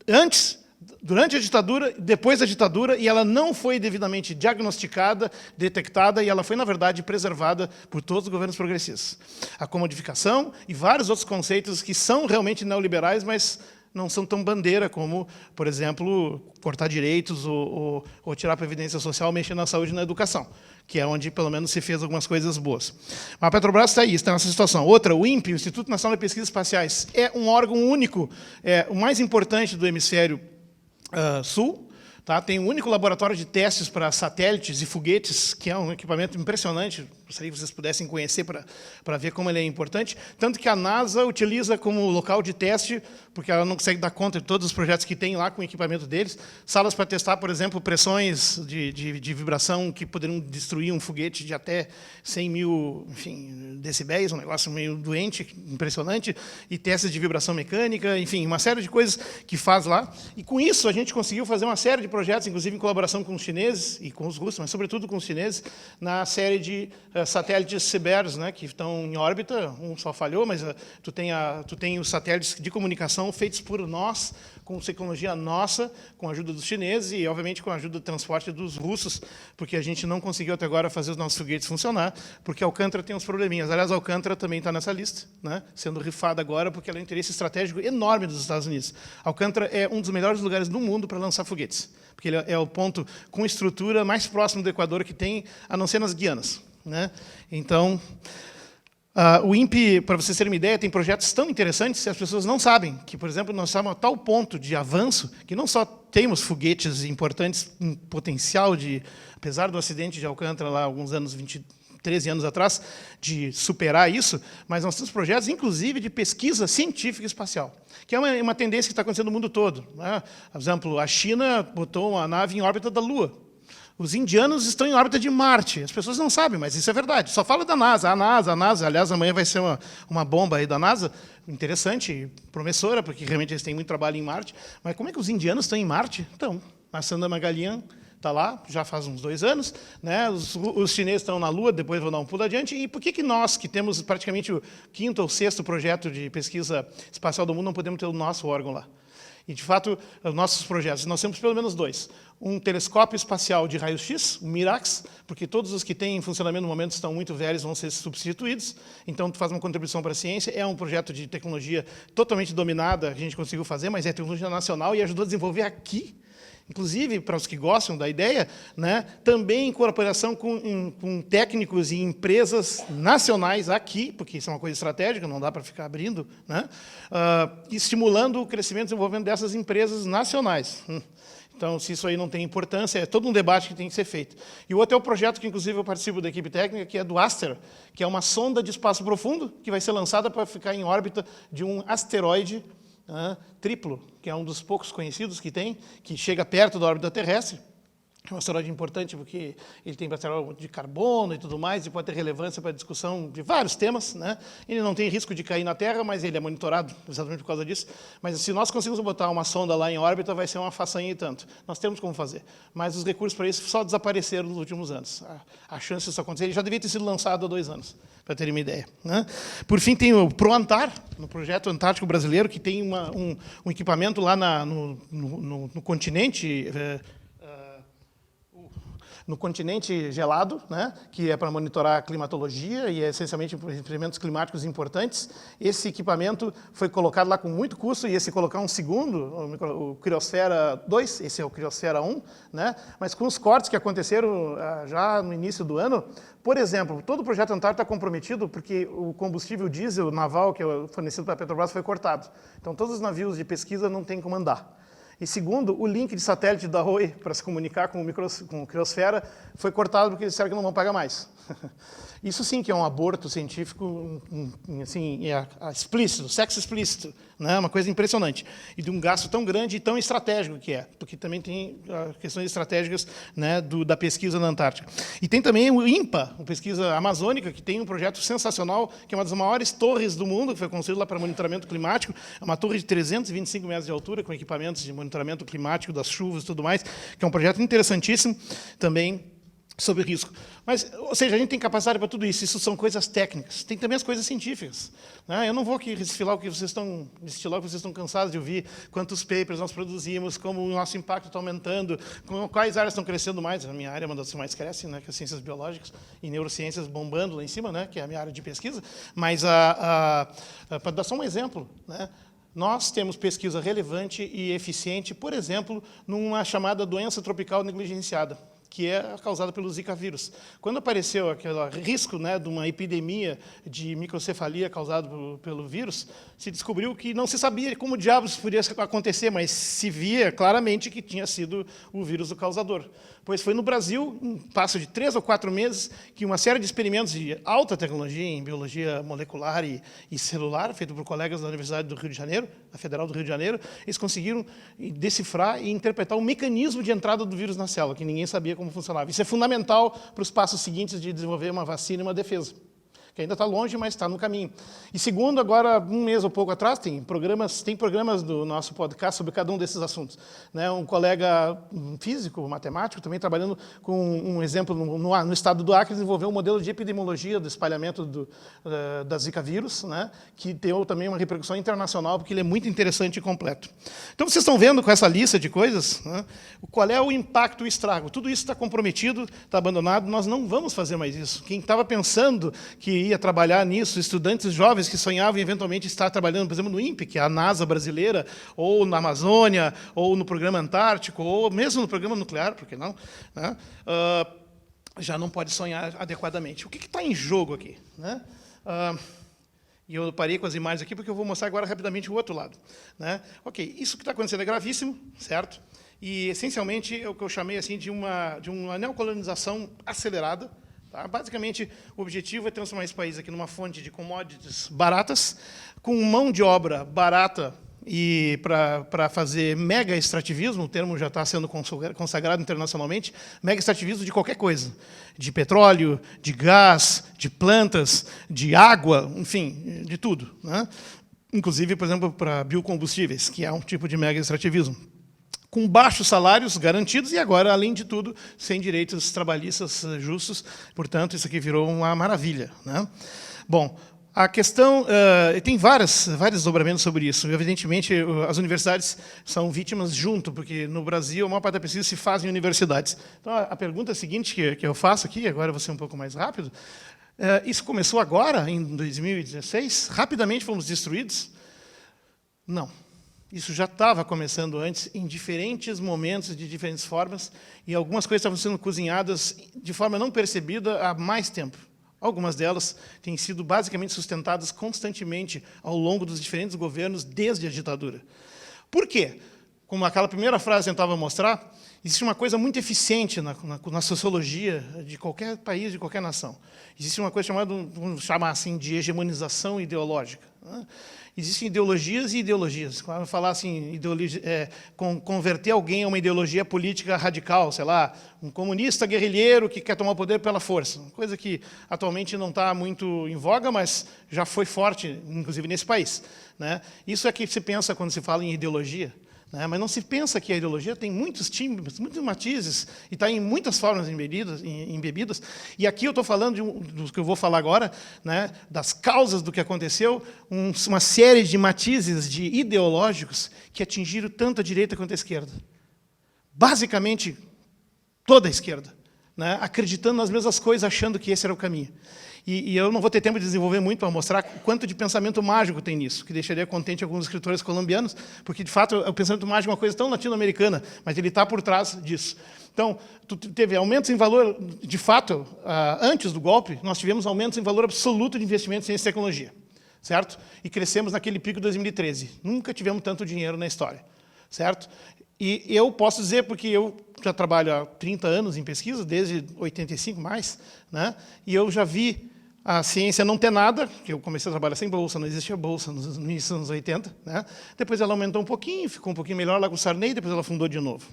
antes, durante a ditadura, depois da ditadura, e ela não foi devidamente diagnosticada, detectada, e ela foi, na verdade, preservada por todos os governos progressistas. A comodificação e vários outros conceitos que são realmente neoliberais, mas não são tão bandeira como, por exemplo, cortar direitos ou tirar a previdência social, mexer na saúde e na educação, que é onde, pelo menos, se fez algumas coisas boas. Mas a Petrobras está aí, está nessa situação. Outra, o INPE, o Instituto Nacional de Pesquisas Espaciais, é um órgão único, o mais importante do hemisfério sul. Tá? Tem um único laboratório de testes para satélites e foguetes, que é um equipamento impressionante. Gostaria que vocês pudessem conhecer para ver como ele é importante. Tanto que a NASA utiliza como local de teste, porque ela não consegue dar conta de todos os projetos que tem lá com o equipamento deles. Salas para testar, por exemplo, pressões de vibração que poderiam destruir um foguete de até 100 mil, enfim, decibéis, um negócio meio doente, impressionante, e testes de vibração mecânica, enfim, uma série de coisas que faz lá. E com isso a gente conseguiu fazer uma série de projetos, inclusive em colaboração com os chineses e com os russos, mas sobretudo com os chineses, na série de satélites CBERS, né, que estão em órbita. Um só falhou, mas tu tem os satélites de comunicação feitos por nós, com tecnologia nossa, com a ajuda dos chineses e, obviamente, com a ajuda do transporte dos russos, porque a gente não conseguiu até agora fazer os nossos foguetes funcionar, porque a Alcântara tem uns probleminhas. Aliás, a Alcântara também está nessa lista, né, sendo rifada agora, porque ela é um interesse estratégico enorme dos Estados Unidos. A Alcântara é um dos melhores lugares do mundo para lançar foguetes, porque ele é o ponto com estrutura mais próximo do Equador que tem, a não ser nas Guianas. Né? Então, O INPE, para vocês terem uma ideia, tem projetos tão interessantes que as pessoas não sabem, que, por exemplo, nós estamos a tal ponto de avanço que não só temos foguetes importantes em potencial de, apesar do acidente de Alcântara lá alguns anos, 13 anos atrás, de superar isso, mas nós temos projetos, inclusive, de pesquisa científica espacial, que é uma tendência que está acontecendo no mundo todo, né? Por exemplo, a China botou uma nave em órbita da Lua. Os indianos estão em órbita de Marte. As pessoas não sabem, mas isso é verdade. Só fala da NASA. A NASA. Aliás, amanhã vai ser uma bomba aí da NASA, interessante, promissora, porque realmente eles têm muito trabalho em Marte. Mas como é que os indianos estão em Marte? Então, a Sandra Magalian está lá, já faz uns 2 anos. Né? Os chineses estão na Lua, depois vão dar um pulo adiante. E por que nós, que temos praticamente o 5º ou 6º projeto de pesquisa espacial do mundo, não podemos ter o nosso órgão lá? E, de fato, os nossos projetos, nós temos pelo menos 2. Um telescópio espacial de raio-x, o MIRAX, porque todos os que têm em funcionamento no momento estão muito velhos, vão ser substituídos. Então, tu faz uma contribuição para a ciência. É um projeto de tecnologia totalmente dominada, que a gente conseguiu fazer, mas é tecnologia nacional e ajudou a desenvolver aqui. Inclusive, para os que gostam da ideia, né, também em colaboração com técnicos e empresas nacionais aqui, porque isso é uma coisa estratégica, não dá para ficar abrindo, né, estimulando o crescimento e desenvolvimento dessas empresas nacionais. Então, se isso aí não tem importância, é todo um debate que tem que ser feito. E o outro é o projeto que, inclusive, eu participo da equipe técnica, que é do Aster, que é uma sonda de espaço profundo, que vai ser lançada para ficar em órbita de um asteroide triplo, que é um dos poucos conhecidos que tem, que chega perto da órbita terrestre. É um asteroide importante porque ele tem material de carbono e tudo mais, e pode ter relevância para a discussão de vários temas, né? Ele não tem risco de cair na Terra, mas ele é monitorado exatamente por causa disso. Mas se nós conseguirmos botar uma sonda lá em órbita, vai ser uma façanha e tanto. Nós temos como fazer. Mas os recursos para isso só desapareceram nos últimos anos. A chance disso acontecer, ele já devia ter sido lançado há 2 anos, para terem uma ideia, né? Por fim, tem o ProAntar, no projeto Antártico Brasileiro, que tem um equipamento lá no continente... no continente gelado, né, que é para monitorar a climatologia e é essencialmente experimentos climáticos importantes. Esse equipamento foi colocado lá com muito custo, e ia se colocar um segundo, o Criosfera 2, esse é o Criosfera 1, né, mas com os cortes que aconteceram já no início do ano. Por exemplo, todo o projeto Antártico está comprometido porque o combustível diesel naval, que é fornecido pela Petrobras, foi cortado. Então, todos os navios de pesquisa não têm como andar. E segundo, o link de satélite da Oi para se comunicar com o Criosfera foi cortado porque eles disseram que não vão pagar mais. Isso sim que é um aborto científico assim, explícito, sexo explícito, né? Uma coisa impressionante. E de um gasto tão grande e tão estratégico que é, porque também tem questões estratégicas, né, da pesquisa na Antártica. E tem também o INPA, a pesquisa amazônica, que tem um projeto sensacional, que é uma das maiores torres do mundo, que foi construída lá para monitoramento climático. É uma torre de 325 metros de altura, com equipamentos de monitoramento climático, das chuvas e tudo mais, que é um projeto interessantíssimo também, sobre risco. Mas, ou seja, a gente tem capacidade para tudo isso. Isso são coisas técnicas. Tem também as coisas científicas, né? Eu não vou aqui destilar o que vocês estão cansados de ouvir, quantos papers nós produzimos, como o nosso impacto está aumentando, quais áreas estão crescendo mais. A minha área é uma das que mais cresce, né, que é as ciências biológicas e neurociências bombando lá em cima, né, que é a minha área de pesquisa. Mas, para dar só um exemplo, né, nós temos pesquisa relevante e eficiente, por exemplo, numa chamada doença tropical negligenciada, que é causada pelo Zika vírus. Quando apareceu aquele risco, né, de uma epidemia de microcefalia causada pelo vírus, se descobriu que não se sabia como diabos podia acontecer, mas se via claramente que tinha sido o vírus o causador. Pois foi no Brasil, um passo de 3 ou 4 meses, que uma série de experimentos de alta tecnologia em biologia molecular e celular, feito por colegas da Universidade do Rio de Janeiro, a Federal do Rio de Janeiro, eles conseguiram decifrar e interpretar o mecanismo de entrada do vírus na célula, que ninguém sabia como funcionava. Isso é fundamental para os passos seguintes de desenvolver uma vacina e uma defesa, que ainda está longe, mas está no caminho. E segundo, agora, 1 mês ou pouco atrás, tem programas do nosso podcast sobre cada um desses assuntos, né? Um colega físico, matemático, também trabalhando com um exemplo no estado do Acre, desenvolveu um modelo de epidemiologia do espalhamento da Zika vírus, né? Que deu também uma repercussão internacional, porque ele é muito interessante e completo. Então, vocês estão vendo com essa lista de coisas, né, qual é o impacto e o estrago. Tudo isso está comprometido, está abandonado, nós não vamos fazer mais isso. Quem estava pensando que ia trabalhar nisso, estudantes jovens que sonhavam em eventualmente estar trabalhando, por exemplo, no INPE, que é a NASA brasileira, ou na Amazônia, ou no Programa Antártico, ou mesmo no Programa Nuclear, por que não? Né? Já não pode sonhar adequadamente. O que está em jogo aqui, né? E eu parei com as imagens aqui porque eu vou mostrar agora rapidamente o outro lado, né? Ok, isso que está acontecendo é gravíssimo, certo? E, essencialmente, é o que eu chamei assim, de uma neocolonização acelerada. Tá? Basicamente, o objetivo é transformar esse país aqui numa fonte de commodities baratas, com mão de obra barata, e para fazer mega extrativismo, o termo já está sendo consagrado internacionalmente, mega extrativismo de qualquer coisa, de petróleo, de gás, de plantas, de água, enfim, de tudo, né? Inclusive, por exemplo, para biocombustíveis, que é um tipo de mega extrativismo, com baixos salários garantidos e agora, além de tudo, sem direitos trabalhistas justos. Portanto, isso aqui virou uma maravilha, né? Bom, a questão... tem vários desdobramentos sobre isso. Evidentemente, as universidades são vítimas junto, porque no Brasil a maior parte da pesquisa se faz em universidades. Então, a pergunta seguinte que eu faço aqui, agora eu vou ser um pouco mais rápido, isso começou agora, em 2016? Rapidamente fomos destruídos? Não. Isso já estava começando antes, em diferentes momentos, de diferentes formas, e algumas coisas estavam sendo cozinhadas de forma não percebida há mais tempo. Algumas delas têm sido basicamente sustentadas constantemente ao longo dos diferentes governos desde a ditadura. Por quê? Como aquela primeira frase tentava mostrar, existe uma coisa muito eficiente na sociologia de qualquer país, de qualquer nação. Existe uma coisa chamada, vamos chamar assim, de hegemonização ideológica, né? Existem ideologias e ideologias. Quando falar assim, converter alguém a uma ideologia política radical, sei lá, um comunista guerrilheiro que quer tomar o poder pela força, uma coisa que atualmente não está muito em voga, mas já foi forte, inclusive nesse país, né? Isso é que se pensa quando se fala em ideologia, né? Mas não se pensa que a ideologia tem muitos timbres, muitos matizes, e está em muitas formas embebidas. E aqui eu estou falando do que eu vou falar agora, né, das causas do que aconteceu, uma série de matizes ideológicos que atingiram tanto a direita quanto a esquerda. Basicamente, toda a esquerda, né, acreditando nas mesmas coisas, achando que esse era o caminho. E eu não vou ter tempo de desenvolver muito para mostrar quanto de pensamento mágico tem nisso, que deixaria contente alguns escritores colombianos, porque, de fato, o pensamento mágico é uma coisa tão latino-americana, mas ele está por trás disso. Então, teve aumentos em valor, de fato, antes do golpe, nós tivemos aumentos em valor absoluto de investimento em ciência e tecnologia, certo? E crescemos naquele pico de 2013. Nunca tivemos tanto dinheiro na história, certo? E eu posso dizer, porque eu já trabalho há 30 anos em pesquisa, desde 85 mais, né? E eu já vi a ciência não ter nada, que eu comecei a trabalhar sem bolsa, não existia bolsa no início dos anos 80, né? Depois ela aumentou um pouquinho, ficou um pouquinho melhor lá com o Sarney, depois ela fundou de novo.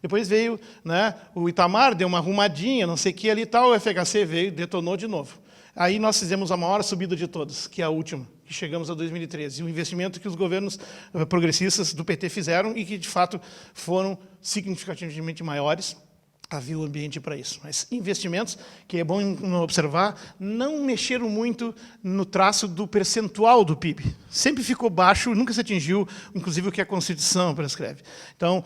Depois veio, né, o Itamar, deu uma arrumadinha, não sei o que ali e tal, o FHC veio, detonou de novo. Aí nós fizemos a maior subida de todas, que é a última, que chegamos a 2013. O investimento que os governos progressistas do PT fizeram e que, de fato, foram significativamente maiores. Havia o ambiente para isso. Mas investimentos, que é bom observar, não mexeram muito no traço do percentual do PIB. Sempre ficou baixo, nunca se atingiu, inclusive, o que a Constituição prescreve. Então,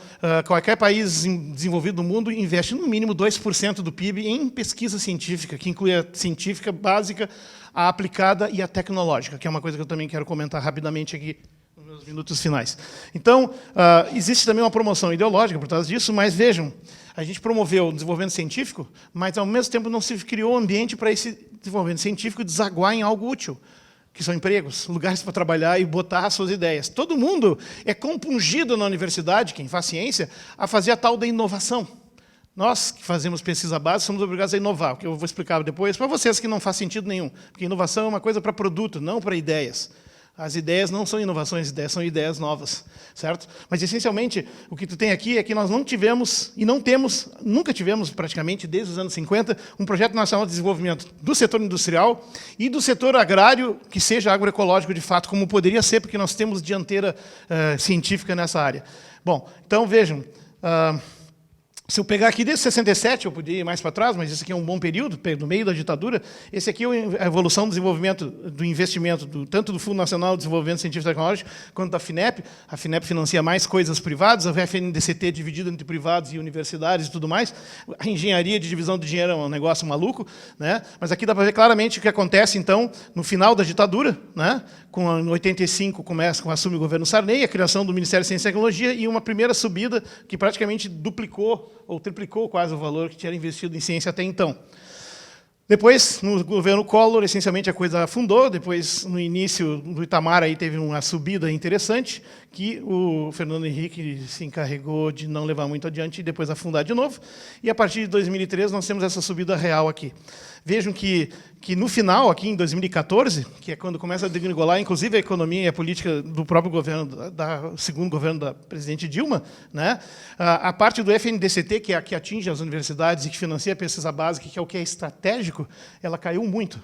qualquer país desenvolvido do mundo investe, no mínimo, 2% do PIB em pesquisa científica, que inclui a científica básica, a aplicada e a tecnológica, que é uma coisa que eu também quero comentar rapidamente aqui nos meus minutos finais. Então, existe também uma promoção ideológica por trás disso, mas vejam, a gente promoveu o desenvolvimento científico, mas, ao mesmo tempo, não se criou ambiente para esse desenvolvimento científico desaguar em algo útil, que são empregos, lugares para trabalhar e botar as suas ideias. Todo mundo é compungido na universidade, quem faz ciência, a fazer a tal da inovação. Nós, que fazemos pesquisa básica, somos obrigados a inovar, o que eu vou explicar depois para vocês que não faz sentido nenhum, porque inovação é uma coisa para produto, não para ideias. As ideias não são inovações, as ideias são ideias novas, certo? Mas, essencialmente, o que tu tem aqui é que nós não tivemos, e não temos, nunca tivemos, praticamente, desde os anos 50, um projeto nacional de desenvolvimento do setor industrial e do setor agrário que seja agroecológico, de fato, como poderia ser, porque nós temos dianteira científica nessa área. Bom, então, vejam... Se eu pegar aqui desde 67, eu podia ir mais para trás, mas esse aqui é um bom período, no meio da ditadura. Esse aqui é a evolução do desenvolvimento, do investimento, tanto do Fundo Nacional de Desenvolvimento Científico e Tecnológico, quanto da FINEP. A FINEP financia mais coisas privadas, a FNDCT é dividida entre privados e universidades e tudo mais. A engenharia de divisão do dinheiro é um negócio maluco, né? Mas aqui dá para ver claramente o que acontece, então, no final da ditadura, né? Em 85 assume o governo Sarney, a criação do Ministério de Ciência e Tecnologia e uma primeira subida que praticamente duplicou ou triplicou quase o valor que tinha investido em ciência até então. Depois, no governo Collor, essencialmente a coisa afundou. Depois, no início do Itamar, aí teve uma subida interessante, que o Fernando Henrique se encarregou de não levar muito adiante e depois afundar de novo. E, a partir de 2003, nós temos essa subida real aqui. Vejam que no final, aqui em 2014, que é quando começa a degringolar, inclusive a economia e a política do próprio governo, segundo governo da presidente Dilma, né, a parte do FNDCT, que é a que atinge as universidades e que financia a pesquisa básica, que é o que é estratégico, ela caiu muito.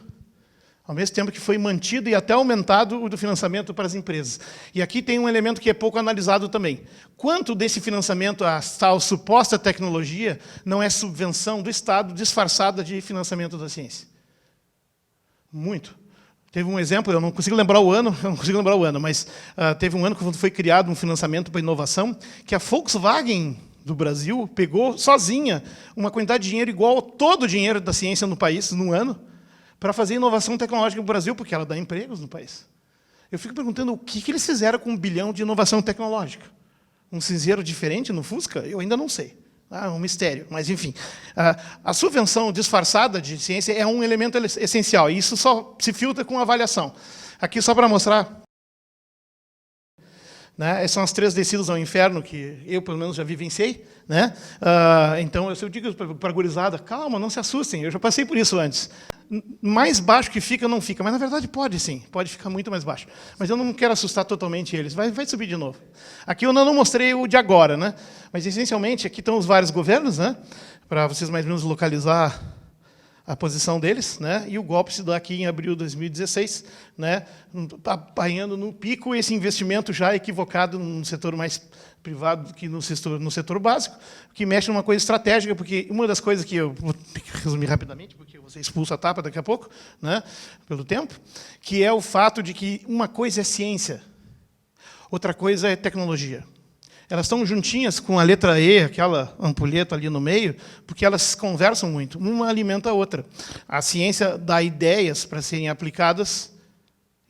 Ao mesmo tempo que foi mantido e até aumentado o do financiamento para as empresas. E aqui tem um elemento que é pouco analisado também. Quanto desse financiamento à tal suposta tecnologia não é subvenção do Estado disfarçada de financiamento da ciência? Muito. Teve um exemplo, eu não consigo lembrar o ano, mas teve um ano que foi criado um financiamento para inovação, que a Volkswagen do Brasil pegou sozinha uma quantidade de dinheiro igual a todo o dinheiro da ciência no país, num ano, para fazer inovação tecnológica no Brasil, porque ela dá empregos no país. Eu fico perguntando o que eles fizeram com 1 bilhão de inovação tecnológica. Um cinzeiro diferente no Fusca? Eu ainda não sei. É um mistério. Mas, enfim, a subvenção disfarçada de ciência é um elemento essencial. E isso só se filtra com avaliação. Aqui, só para mostrar, né, são as 3 descidas ao inferno que eu, pelo menos, já vivenciei. Né? Então, eu digo para a gurizada, calma, não se assustem, eu já passei por isso antes. Mais baixo que fica, não fica. Mas, na verdade, pode sim. Pode ficar muito mais baixo. Mas eu não quero assustar totalmente eles. Vai subir de novo. Aqui eu não mostrei o de agora. Né? Mas, essencialmente, aqui estão os vários governos, né? Para vocês mais ou menos localizar a posição deles. Né? E o golpe se dá aqui em abril de 2016, né? Apanhando no pico esse investimento já equivocado no setor mais privado do que no setor básico, que mexe numa coisa estratégica, porque uma das coisas que eu vou resumir rapidamente, porque eu vou ser expulso a tapa daqui a pouco, né, pelo tempo, que é o fato de que uma coisa é ciência, outra coisa é tecnologia. Elas estão juntinhas com a letra E, aquela ampulheta ali no meio, porque elas conversam muito, uma alimenta a outra. A ciência dá ideias para serem aplicadas,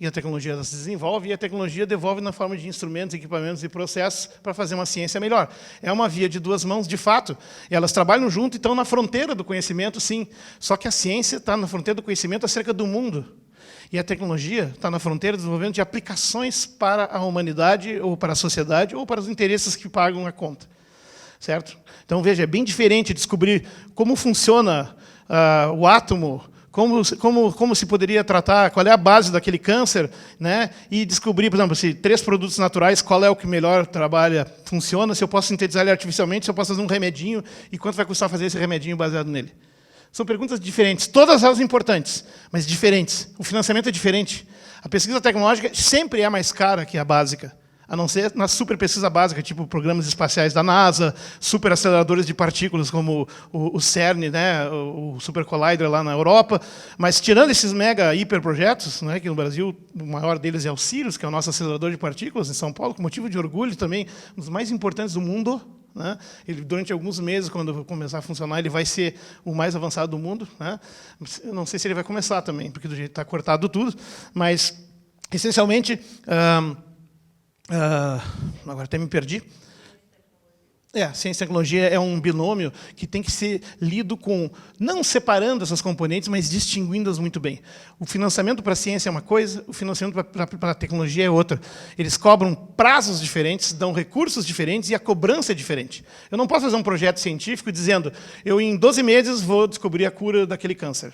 e a tecnologia se desenvolve, e a tecnologia devolve na forma de instrumentos, equipamentos e processos para fazer uma ciência melhor. É uma via de 2 mãos, de fato. Elas trabalham junto e estão na fronteira do conhecimento, sim. Só que a ciência está na fronteira do conhecimento acerca do mundo. E a tecnologia está na fronteira do desenvolvimento de aplicações para a humanidade, ou para a sociedade, ou para os interesses que pagam a conta. Certo? Então, veja, é bem diferente descobrir como funciona o átomo, como se poderia tratar, qual é a base daquele câncer, né? E descobrir, por exemplo, se 3 produtos naturais, qual é o que melhor trabalha, funciona, se eu posso sintetizar ele artificialmente, se eu posso fazer um remedinho, e quanto vai custar fazer esse remedinho baseado nele. São perguntas diferentes, todas elas importantes, mas diferentes. O financiamento é diferente. A pesquisa tecnológica sempre é mais cara que a básica, a não ser na super pesquisa básica, tipo programas espaciais da NASA, super aceleradores de partículas como o CERN, né, o Super Collider lá na Europa. Mas, tirando esses mega hiperprojetos, né, que no Brasil o maior deles é o Sirius, que é o nosso acelerador de partículas em São Paulo, com motivo de orgulho também, um dos mais importantes do mundo. Né? Ele, durante alguns meses, quando começar a funcionar, ele vai ser o mais avançado do mundo. Né? Eu não sei se ele vai começar também, porque do jeito que está cortado tudo, mas, essencialmente... agora até me perdi. Ciência e tecnologia é um binômio que tem que ser lido com, não separando essas componentes, mas distinguindo-as muito bem. O financiamento para a ciência é uma coisa, o financiamento para a tecnologia é outra. Eles cobram prazos diferentes, dão recursos diferentes e a cobrança é diferente. Eu não posso fazer um projeto científico dizendo, eu em 12 meses vou descobrir a cura daquele câncer.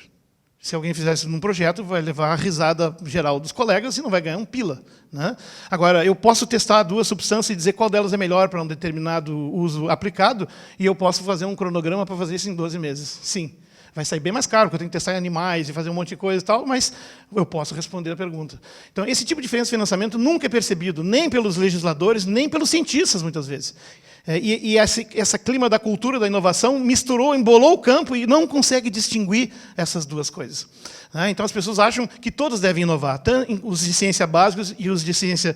Se alguém fizesse num projeto, vai levar a risada geral dos colegas e não vai ganhar um pila. Né? Agora, eu posso testar 2 substâncias e dizer qual delas é melhor para um determinado uso aplicado, e eu posso fazer um cronograma para fazer isso em 12 meses. Sim. Vai sair bem mais caro, porque eu tenho que testar em animais e fazer um monte de coisa e tal, mas eu posso responder a pergunta. Então, esse tipo de diferença de financiamento nunca é percebido, nem pelos legisladores, nem pelos cientistas, muitas vezes. E esse clima da cultura da inovação misturou, embolou o campo e não consegue distinguir essas 2 coisas. Então, as pessoas acham que todos devem inovar, tanto os de ciência básicos e os de ciência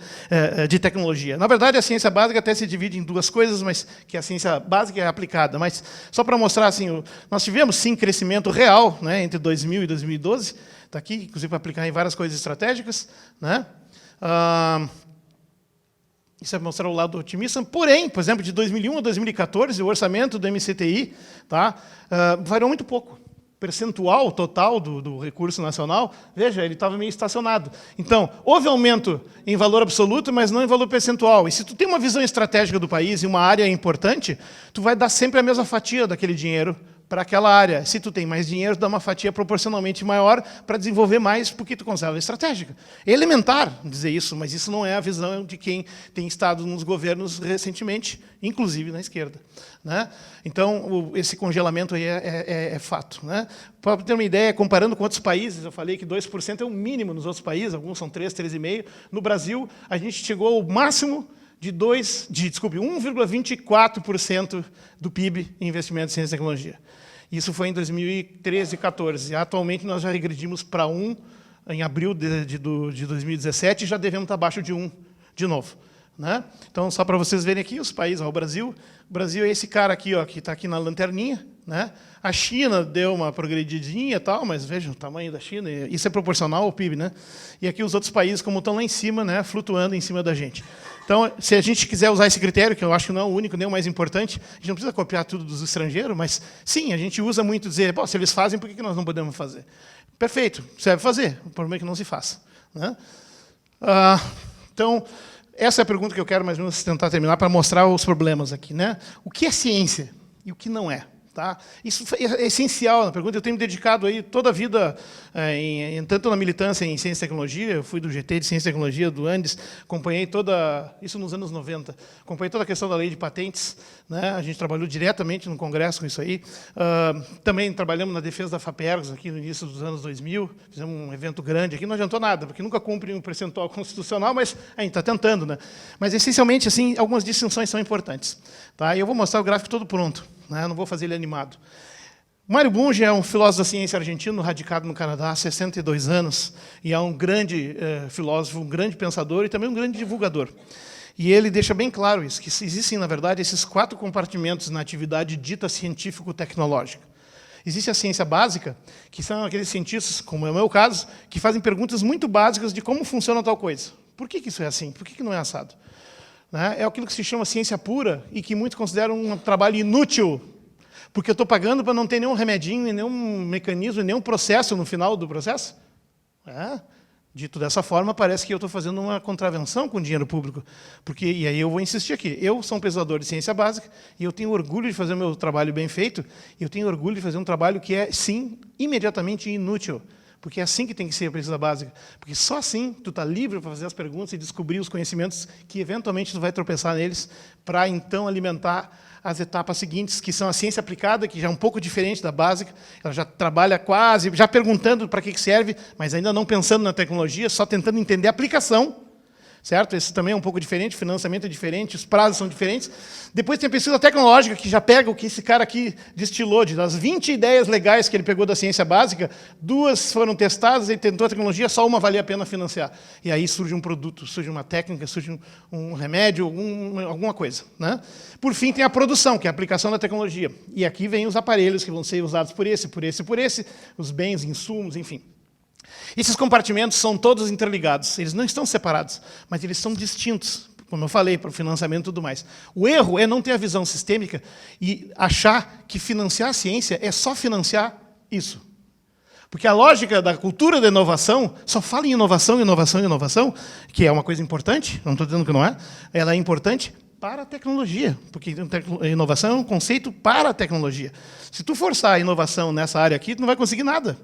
de tecnologia. Na verdade, a ciência básica até se divide em 2 coisas, mas que a ciência básica é aplicada. Mas, só para mostrar, assim, nós tivemos, sim, crescimento real, né, entre 2000 e 2012, está aqui, inclusive, para aplicar em várias coisas estratégicas. Né? Isso é mostrar o lado otimista. Porém, por exemplo, de 2001 a 2014, o orçamento do MCTI variou muito pouco. percentual total do recurso nacional, veja, ele estava meio estacionado. Então, houve aumento em valor absoluto, mas não em valor percentual. E se tu tem uma visão estratégica do país e uma área importante, tu vai dar sempre a mesma fatia daquele dinheiro para aquela área. Se tu tem mais dinheiro, tu dá uma fatia proporcionalmente maior para desenvolver mais, porque tu conserva a estratégica. É elementar dizer isso, mas isso não é a visão de quem tem estado nos governos recentemente, inclusive na esquerda. Né? Então, esse congelamento aí é fato. Né? Para ter uma ideia, comparando com outros países, eu falei que 2% é o mínimo nos outros países, alguns são 3, 3,5%. No Brasil, a gente chegou ao máximo de 1,24% do PIB em investimento em ciência e tecnologia. Isso foi em 2013 e 2014. Atualmente, nós já regredimos para 1 em abril de 2017 e já devemos estar abaixo de 1 de novo. Né? Então, só para vocês verem aqui, os países, o Brasil. O Brasil é esse cara aqui, ó, que está aqui na lanterninha. Né? A China deu uma progredidinha e tal, mas vejam o tamanho da China, isso é proporcional ao PIB. Né? E aqui os outros países, como estão lá em cima, né, flutuando em cima da gente. Então, se a gente quiser usar esse critério, que eu acho que não é o único, nem o mais importante, a gente não precisa copiar tudo dos estrangeiros, mas, sim, a gente usa muito dizer, se eles fazem, por que nós não podemos fazer? Perfeito, serve fazer, o problema é que não se faça. Né? Então, essa é a pergunta que eu quero mais ou menos tentar terminar para mostrar os problemas aqui. Né? O que é ciência e o que não é? Tá? Isso é essencial na pergunta. Eu tenho me dedicado aí toda a vida, tanto na militância em ciência e tecnologia, eu fui do GT de ciência e tecnologia, do Andes, acompanhei isso nos anos 90, acompanhei toda a questão da lei de patentes, né? A gente trabalhou diretamente no Congresso com isso aí. Também trabalhamos na defesa da FAPERGS aqui no início dos anos 2000, fizemos um evento grande aqui, não adiantou nada, porque nunca cumpre um percentual constitucional, mas a gente está tentando. Né? Mas, essencialmente, assim, algumas distinções são importantes. Tá? E eu vou mostrar o gráfico todo pronto. Não vou fazer ele animado. Mário Bunge é um filósofo da ciência argentino, radicado no Canadá há 62 anos, e é um grande filósofo, um grande pensador e também um grande divulgador. E ele deixa bem claro isso, que existem, na verdade, esses 4 compartimentos na atividade dita científico-tecnológica. Existe a ciência básica, que são aqueles cientistas, como é o meu caso, que fazem perguntas muito básicas de como funciona tal coisa. Por que isso é assim? Por que não é assado? É aquilo que se chama ciência pura e que muitos consideram um trabalho inútil, porque eu estou pagando para não ter nenhum remedinho, nenhum mecanismo, nenhum processo no final do processo. Dito dessa forma, parece que eu estou fazendo uma contravenção com o dinheiro público. E aí eu vou insistir aqui. Eu sou um pesquisador de ciência básica e eu tenho orgulho de fazer o meu trabalho bem feito e eu tenho orgulho de fazer um trabalho que é, sim, imediatamente inútil. Porque é assim que tem que ser a pesquisa básica. Porque só assim tu está livre para fazer as perguntas e descobrir os conhecimentos que, eventualmente, tu vai tropeçar neles para, então, alimentar as etapas seguintes, que são a ciência aplicada, que já é um pouco diferente da básica. Ela já trabalha quase, já perguntando para que serve, mas ainda não pensando na tecnologia, só tentando entender a aplicação. Certo? Esse também é um pouco diferente, o financiamento é diferente, os prazos são diferentes. Depois tem a pesquisa tecnológica, que já pega o que esse cara aqui destilou, das 20 ideias legais que ele pegou da ciência básica, 2 foram testadas, ele tentou a tecnologia, só uma valia a pena financiar. E aí surge um produto, surge uma técnica, surge um remédio, alguma coisa. Né? Por fim, tem a produção, que é a aplicação da tecnologia. E aqui vem os aparelhos que vão ser usados por esse, os bens, insumos, enfim. Esses compartimentos são todos interligados, eles não estão separados, mas eles são distintos, como eu falei, para o financiamento e tudo mais. O erro é não ter a visão sistêmica e achar que financiar a ciência é só financiar isso. Porque a lógica da cultura da inovação só fala em inovação, inovação, inovação, que é uma coisa importante, não estou dizendo que não é, ela é importante para a tecnologia, porque inovação é um conceito para a tecnologia. Se tu forçar a inovação nessa área aqui, tu não vai conseguir nada.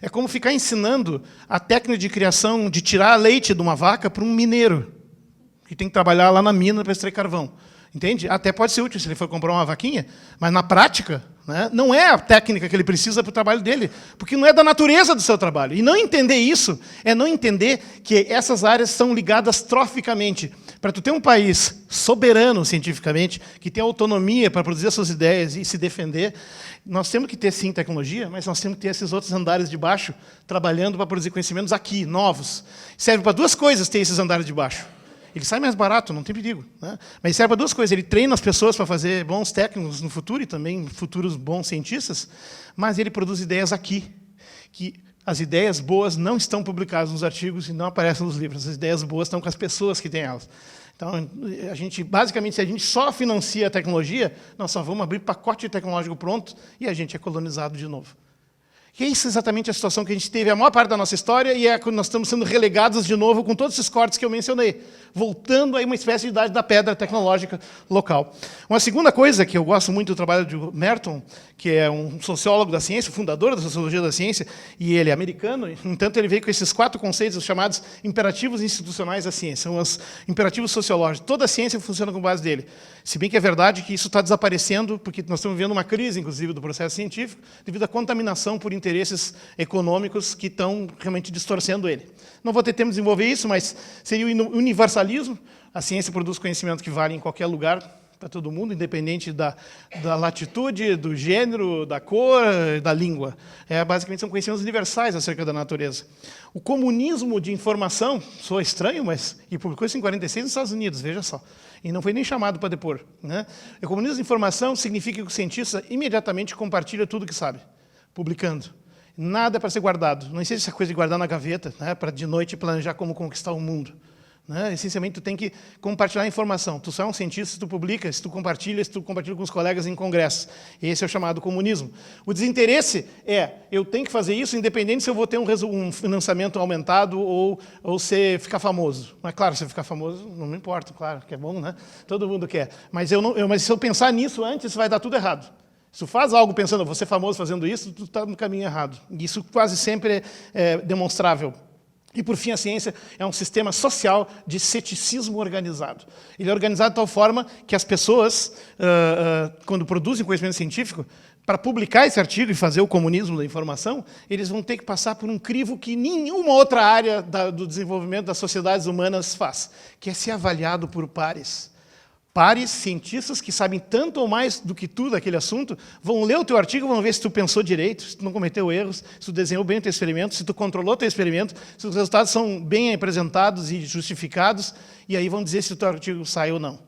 É como ficar ensinando a técnica de criação, de tirar leite de uma vaca para um mineiro, que tem que trabalhar lá na mina para extrair carvão. Entende? Até pode ser útil se ele for comprar uma vaquinha, mas, na prática, né, não é a técnica que ele precisa para o trabalho dele, porque não é da natureza do seu trabalho. E não entender isso é não entender que essas áreas são ligadas troficamente. Para tu ter um país soberano cientificamente, que tem autonomia para produzir as suas ideias e se defender, nós temos que ter, sim, tecnologia, mas nós temos que ter esses outros andares de baixo trabalhando para produzir conhecimentos aqui, novos. Serve para 2 coisas ter esses andares de baixo. Ele sai mais barato, não tem perigo. Né? Mas serve para 2 coisas. Ele treina as pessoas para fazer bons técnicos no futuro e também futuros bons cientistas, mas ele produz ideias aqui, que as ideias boas não estão publicadas nos artigos e não aparecem nos livros. As ideias boas estão com as pessoas que têm elas. Então, basicamente, se a gente só financia a tecnologia, nós só vamos abrir pacote tecnológico pronto e a gente é colonizado de novo. Que é isso exatamente a situação que a gente teve a maior parte da nossa história e é quando nós estamos sendo relegados de novo com todos esses cortes que eu mencionei, voltando a uma espécie de idade da pedra tecnológica local. Uma segunda coisa que eu gosto muito do trabalho de Merton, que é um sociólogo da ciência, fundador da sociologia da ciência, e ele é americano, no entanto ele veio com esses 4 conceitos, os chamados imperativos institucionais da ciência, são os imperativos sociológicos. Toda a ciência funciona com base dele. Se bem que é verdade que isso está desaparecendo, porque nós estamos vivendo uma crise, inclusive, do processo científico, devido à contaminação por interesses econômicos que estão realmente distorcendo ele. Não vou ter tempo de desenvolver isso, mas seria o universalismo. A ciência produz conhecimento que vale em qualquer lugar, para todo mundo, independente da latitude, do gênero, da cor, da língua. Basicamente, são conhecimentos universais acerca da natureza. O comunismo de informação, soa estranho, mas... E publicou isso em 1946 nos Estados Unidos, veja só. E não foi nem chamado para depor. Né? O comunismo de informação significa que o cientista imediatamente compartilha tudo que sabe, publicando. Nada para ser guardado. Não existe essa coisa de guardar na gaveta, né, para de noite planejar como conquistar o mundo. Né? Essencialmente, tu tem que compartilhar a informação. Tu só é um cientista se tu publica, se tu compartilha com os colegas em congressos. Esse é o chamado comunismo. O desinteresse é, eu tenho que fazer isso independente se eu vou ter um financiamento aumentado ou se ficar famoso. Mas, claro, se eu ficar famoso, não me importa, claro, que é bom, né? Todo mundo quer. Mas, mas se eu pensar nisso antes, vai dar tudo errado. Se tu faz algo pensando, vou ser famoso fazendo isso, tu está no caminho errado. E isso quase sempre é demonstrável. E, por fim, a ciência é um sistema social de ceticismo organizado. Ele é organizado de tal forma que as pessoas, quando produzem conhecimento científico, para publicar esse artigo e fazer o comunismo da informação, eles vão ter que passar por um crivo que nenhuma outra área do desenvolvimento das sociedades humanas faz, que é ser avaliado por pares. Pares, cientistas que sabem tanto ou mais do que tu daquele assunto, vão ler o teu artigo, vão ver se tu pensou direito, se tu não cometeu erros, se tu desenhou bem o teu experimento, se tu controlou o teu experimento, se os resultados são bem apresentados e justificados, e aí vão dizer se o teu artigo sai ou não.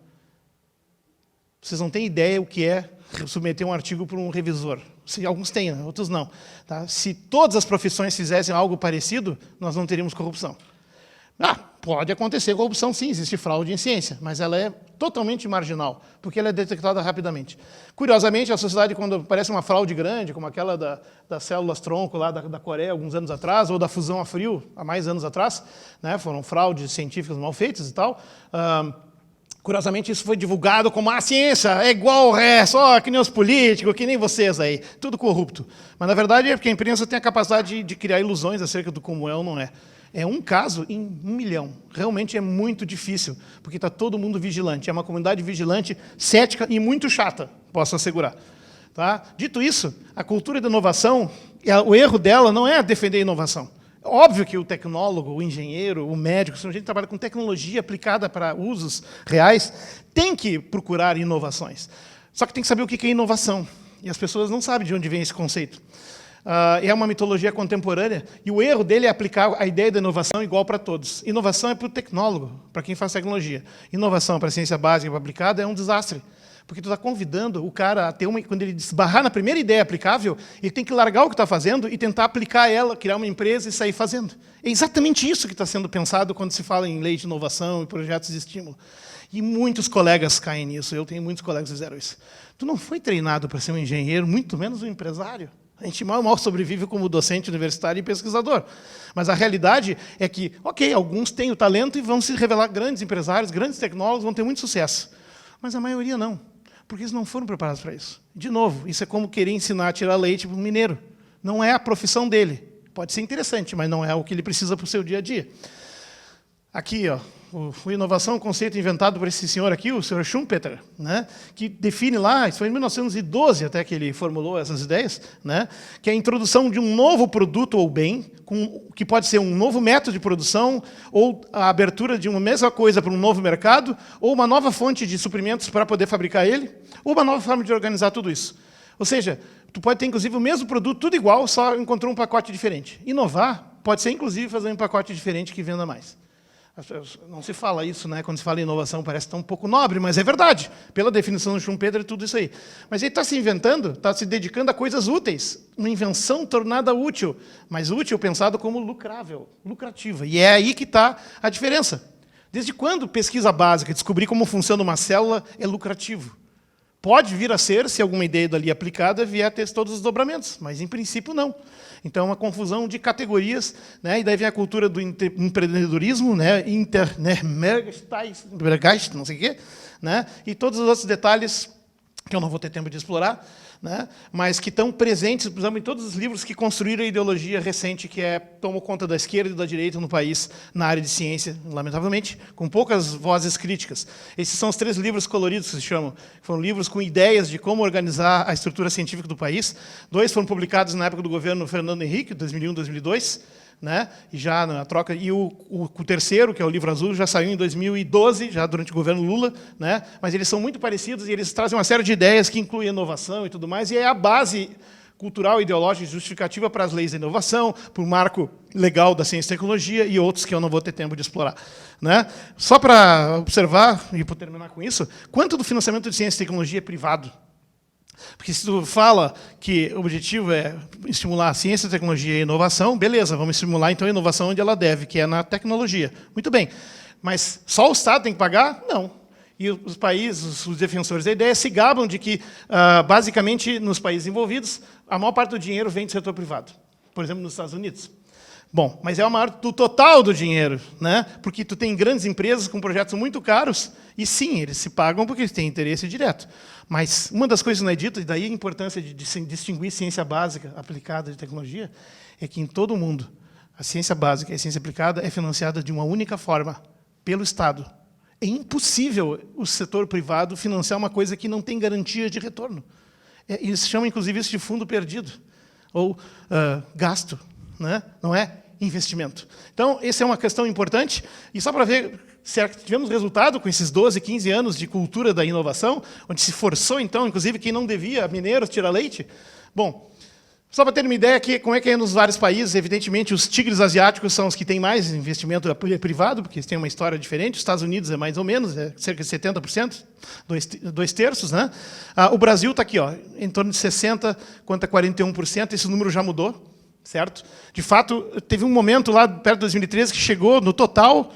Vocês não têm ideia o que é submeter um artigo para um revisor. Alguns têm, né? Outros não. Tá? Se todas as profissões fizessem algo parecido, nós não teríamos corrupção. Pode acontecer corrupção, sim, existe fraude em ciência, mas ela é totalmente marginal, porque ela é detectada rapidamente. Curiosamente, a sociedade, quando aparece uma fraude grande, como aquela das células-tronco lá da Coreia, alguns anos atrás, ou da fusão a frio, há mais anos atrás, né, foram fraudes científicas mal feitas e tal, curiosamente, isso foi divulgado como a ciência é igual ao resto, que nem os políticos, que nem vocês aí, tudo corrupto. Mas, na verdade, é porque a imprensa tem a capacidade de criar ilusões acerca do como é ou não é. É um caso em 1 milhão. Realmente é muito difícil, porque está todo mundo vigilante. É uma comunidade vigilante, cética e muito chata, posso assegurar. Tá? Dito isso, a cultura da inovação, o erro dela não é defender a inovação. Óbvio que o tecnólogo, o engenheiro, o médico, se a gente trabalha com tecnologia aplicada para usos reais, tem que procurar inovações. Só que tem que saber o que é inovação. E as pessoas não sabem de onde vem esse conceito. É uma mitologia contemporânea, e o erro dele é aplicar a ideia da inovação igual para todos. Inovação é para o tecnólogo, para quem faz tecnologia. Inovação para a ciência básica e aplicada é um desastre, porque tu está convidando o cara a ter quando ele esbarrar na primeira ideia aplicável, ele tem que largar o que está fazendo e tentar aplicar ela, criar uma empresa e sair fazendo. É exatamente isso que está sendo pensado quando se fala em lei de inovação e projetos de estímulo. E muitos colegas caem nisso, eu tenho muitos colegas que fizeram isso. Tu não foi treinado para ser um engenheiro, muito menos um empresário. A gente mal sobrevive como docente universitário e pesquisador. Mas a realidade é que, alguns têm o talento e vão se revelar grandes empresários, grandes tecnólogos, vão ter muito sucesso. Mas a maioria não, porque eles não foram preparados para isso. De novo, isso é como querer ensinar a tirar leite para um mineiro. Não é a profissão dele. Pode ser interessante, mas não é o que ele precisa para o seu dia a dia. Aqui, o inovação é um conceito inventado por esse senhor aqui, o senhor Schumpeter, né, que define lá, isso foi em 1912 até que ele formulou essas ideias, né, que é a introdução de um novo produto ou bem, que pode ser um novo método de produção, ou a abertura de uma mesma coisa para um novo mercado, ou uma nova fonte de suprimentos para poder fabricar ele, ou uma nova forma de organizar tudo isso. Ou seja, tu pode ter, inclusive, o mesmo produto, tudo igual, só encontrou um pacote diferente. Inovar pode ser, inclusive, fazer um pacote diferente que venda mais. Não se fala isso, né? Quando se fala em inovação, parece tão um pouco nobre, mas é verdade. Pela definição do Schumpeter, é tudo isso aí. Mas ele está se inventando, está se dedicando a coisas úteis. Uma invenção tornada útil, mas útil pensado como lucrável, lucrativa. E é aí que está a diferença. Desde quando pesquisa básica, descobrir como funciona uma célula, é lucrativo? Pode vir a ser, se alguma ideia dali aplicada, vier a ter todos os dobramentos, mas, em princípio, não. Então, é uma confusão de categorias, né? E daí vem a cultura do empreendedorismo, né? Mergeist, não sei o quê, né? E todos os outros detalhes que eu não vou ter tempo de explorar, né? Mas que estão presentes, por exemplo, em todos os livros que construíram a ideologia recente que tomou conta da esquerda e da direita no país, na área de ciência, lamentavelmente, com poucas vozes críticas. Esses são os 3 livros coloridos que se chamam. Foram livros com ideias de como organizar a estrutura científica do país. 2 foram publicados na época do governo Fernando Henrique, 2001, 2002, né? E já na troca, e o terceiro, que é o livro azul, já saiu em 2012, já durante o governo Lula, né? Mas eles são muito parecidos e eles trazem uma série de ideias que incluem inovação e tudo mais, e é a base cultural, ideológica e justificativa para as leis da inovação, para o marco legal da ciência e tecnologia e outros que eu não vou ter tempo de explorar, né? Só para observar, e para terminar com isso, quanto do financiamento de ciência e tecnologia é privado? Porque se tu fala que o objetivo é estimular a ciência, a tecnologia e a inovação, beleza, vamos estimular então a inovação onde ela deve, que é na tecnologia. Muito bem. Mas só o Estado tem que pagar? Não. E os países, os defensores da ideia, se gabam de que, basicamente, nos países envolvidos, a maior parte do dinheiro vem do setor privado. Por exemplo, nos Estados Unidos. Bom, mas é a maior do total do dinheiro, né? Porque tu tem grandes empresas com projetos muito caros, e sim, eles se pagam porque eles têm interesse direto. Mas uma das coisas que não é dita, e daí a importância de distinguir ciência básica aplicada de tecnologia, é que em todo o mundo, a ciência básica e a ciência aplicada é financiada de uma única forma, pelo Estado. É impossível o setor privado financiar uma coisa que não tem garantia de retorno. Eles chamam, inclusive, isso de fundo perdido, ou gasto, né? Não é investimento. Então, essa é uma questão importante. E só para ver se tivemos resultado com esses 12, 15 anos de cultura da inovação, onde se forçou, então, inclusive, quem não devia, mineiros, tirar leite. Bom, só para ter uma ideia aqui, como é que é nos vários países, evidentemente, os tigres asiáticos são os que têm mais investimento privado, porque eles têm uma história diferente. Os Estados Unidos é mais ou menos, é cerca de 70%, 2/3, né? O Brasil está aqui, ó, em torno de 60% quanto a 41%, esse número já mudou. Certo? De fato, teve um momento lá perto de 2013 que chegou, no total,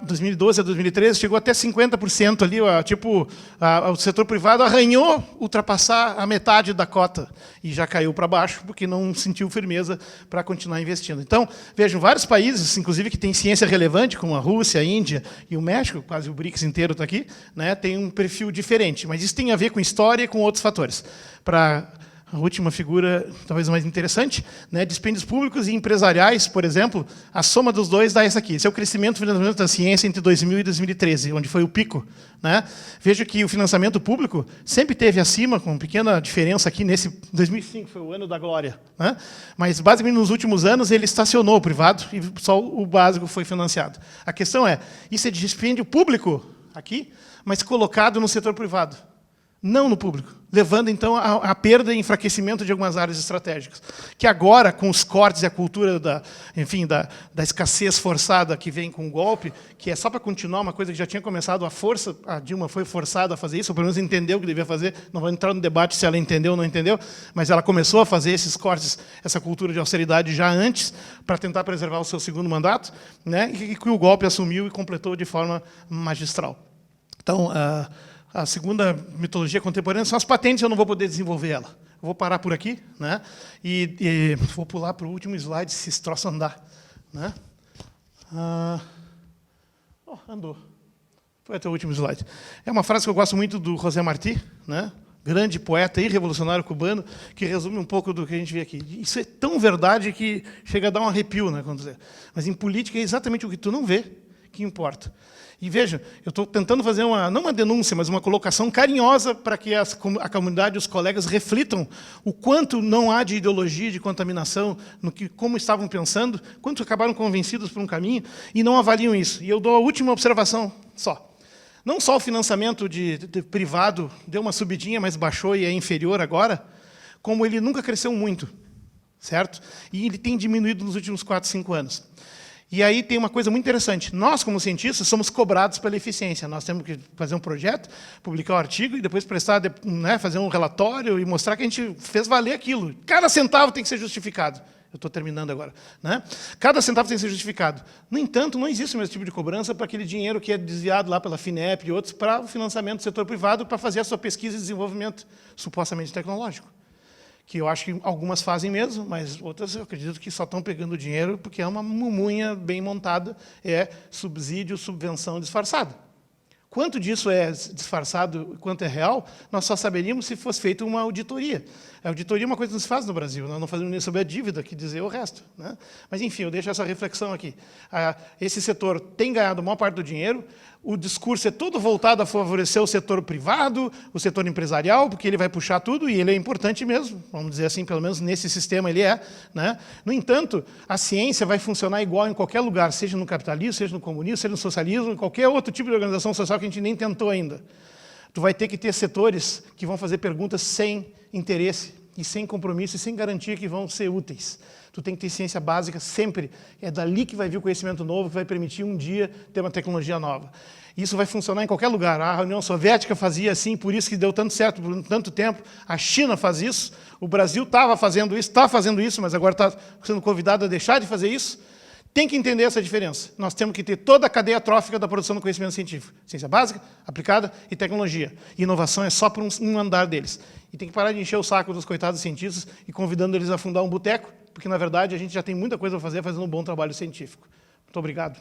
2012 a 2013, chegou até 50% ali, o setor privado arranhou ultrapassar a metade da cota e já caiu para baixo porque não sentiu firmeza para continuar investindo. Então, vejam, vários países, inclusive que têm ciência relevante, como a Rússia, a Índia e o México, quase o BRICS inteiro está aqui, né, tem um perfil diferente, mas isso tem a ver com história e com outros fatores. Para a última figura, talvez a mais interessante, né, dispêndios públicos e empresariais, por exemplo, a soma dos dois dá essa aqui. Esse é o crescimento do financiamento da ciência entre 2000 e 2013, onde foi o pico, né? Veja que o financiamento público sempre teve acima, com pequena diferença aqui, nesse 2005, foi o ano da glória, né? Mas, basicamente, nos últimos anos, ele estacionou o privado e só o básico foi financiado. A questão é, isso é de dispêndio público aqui, mas colocado no setor privado. Não no público, levando, então, à perda e enfraquecimento de algumas áreas estratégicas. Que agora, com os cortes e a cultura da escassez forçada que vem com o golpe, que é só para continuar uma coisa que já tinha começado à força, a Dilma foi forçada a fazer isso, ou pelo menos entendeu o que devia fazer, não vou entrar no debate se ela entendeu ou não entendeu, mas ela começou a fazer esses cortes, essa cultura de austeridade já antes, para tentar preservar o seu segundo mandato, né, e que o golpe assumiu e completou de forma magistral. Então, a segunda mitologia contemporânea são as patentes, eu não vou poder desenvolver ela. Eu vou parar por aqui, né? E vou pular para o último slide, se esse troço andar. Né? Andou. Foi até o último slide. É uma frase que eu gosto muito do José Martí, né? Grande poeta e revolucionário cubano, que resume um pouco do que a gente vê aqui. Isso é tão verdade que chega a dar um arrepio, né? Mas em política é exatamente o que tu não vê que importa. E veja, eu estou tentando fazer não uma denúncia, mas uma colocação carinhosa para que a comunidade e os colegas reflitam o quanto não há de ideologia, de contaminação, como estavam pensando, quanto acabaram convencidos por um caminho e não avaliam isso. E eu dou a última observação só. Não só o financiamento de privado deu uma subidinha, mas baixou e é inferior agora, como ele nunca cresceu muito, certo? E ele tem diminuído nos últimos 4, 5 anos. E aí tem uma coisa muito interessante. Nós, como cientistas, somos cobrados pela eficiência. Nós temos que fazer um projeto, publicar um artigo e depois prestar, né, fazer um relatório e mostrar que a gente fez valer aquilo. Cada centavo tem que ser justificado. Eu estou terminando agora. Né? Cada centavo tem que ser justificado. No entanto, não existe o mesmo tipo de cobrança para aquele dinheiro que é desviado lá pela FINEP e outros para o financiamento do setor privado para fazer a sua pesquisa e desenvolvimento supostamente tecnológico. Que eu acho que algumas fazem mesmo, mas outras eu acredito que só estão pegando dinheiro porque é uma mumunha bem montada, é subsídio, subvenção disfarçada. Quanto disso é disfarçado, quanto é real, nós só saberíamos se fosse feita uma auditoria. A auditoria é uma coisa que não se faz no Brasil, nós não fazemos nem sobre a dívida, que dizer o resto. Né? Mas, enfim, eu deixo essa reflexão aqui. Esse setor tem ganhado a maior parte do dinheiro, o discurso é todo voltado a favorecer o setor privado, o setor empresarial, porque ele vai puxar tudo, e ele é importante mesmo, vamos dizer assim, pelo menos nesse sistema ele é. Né? No entanto, a ciência vai funcionar igual em qualquer lugar, seja no capitalismo, seja no comunismo, seja no socialismo, em qualquer outro tipo de organização social que a gente nem tentou ainda. Tu vai ter que ter setores que vão fazer perguntas sem interesse, e sem compromisso, e sem garantia que vão ser úteis. Tu tem que ter ciência básica sempre. É dali que vai vir o conhecimento novo, que vai permitir um dia ter uma tecnologia nova. Isso vai funcionar em qualquer lugar. A União Soviética fazia assim, por isso que deu tanto certo por tanto tempo. A China faz isso. O Brasil estava fazendo isso, está fazendo isso, mas agora está sendo convidado a deixar de fazer isso. Tem que entender essa diferença. Nós temos que ter toda a cadeia trófica da produção do conhecimento científico. Ciência básica, aplicada e tecnologia. E inovação é só por um andar deles. E tem que parar de encher o saco dos coitados cientistas e convidando eles a fundar um boteco, porque, na verdade, a gente já tem muita coisa a fazer fazendo um bom trabalho científico. Muito obrigado.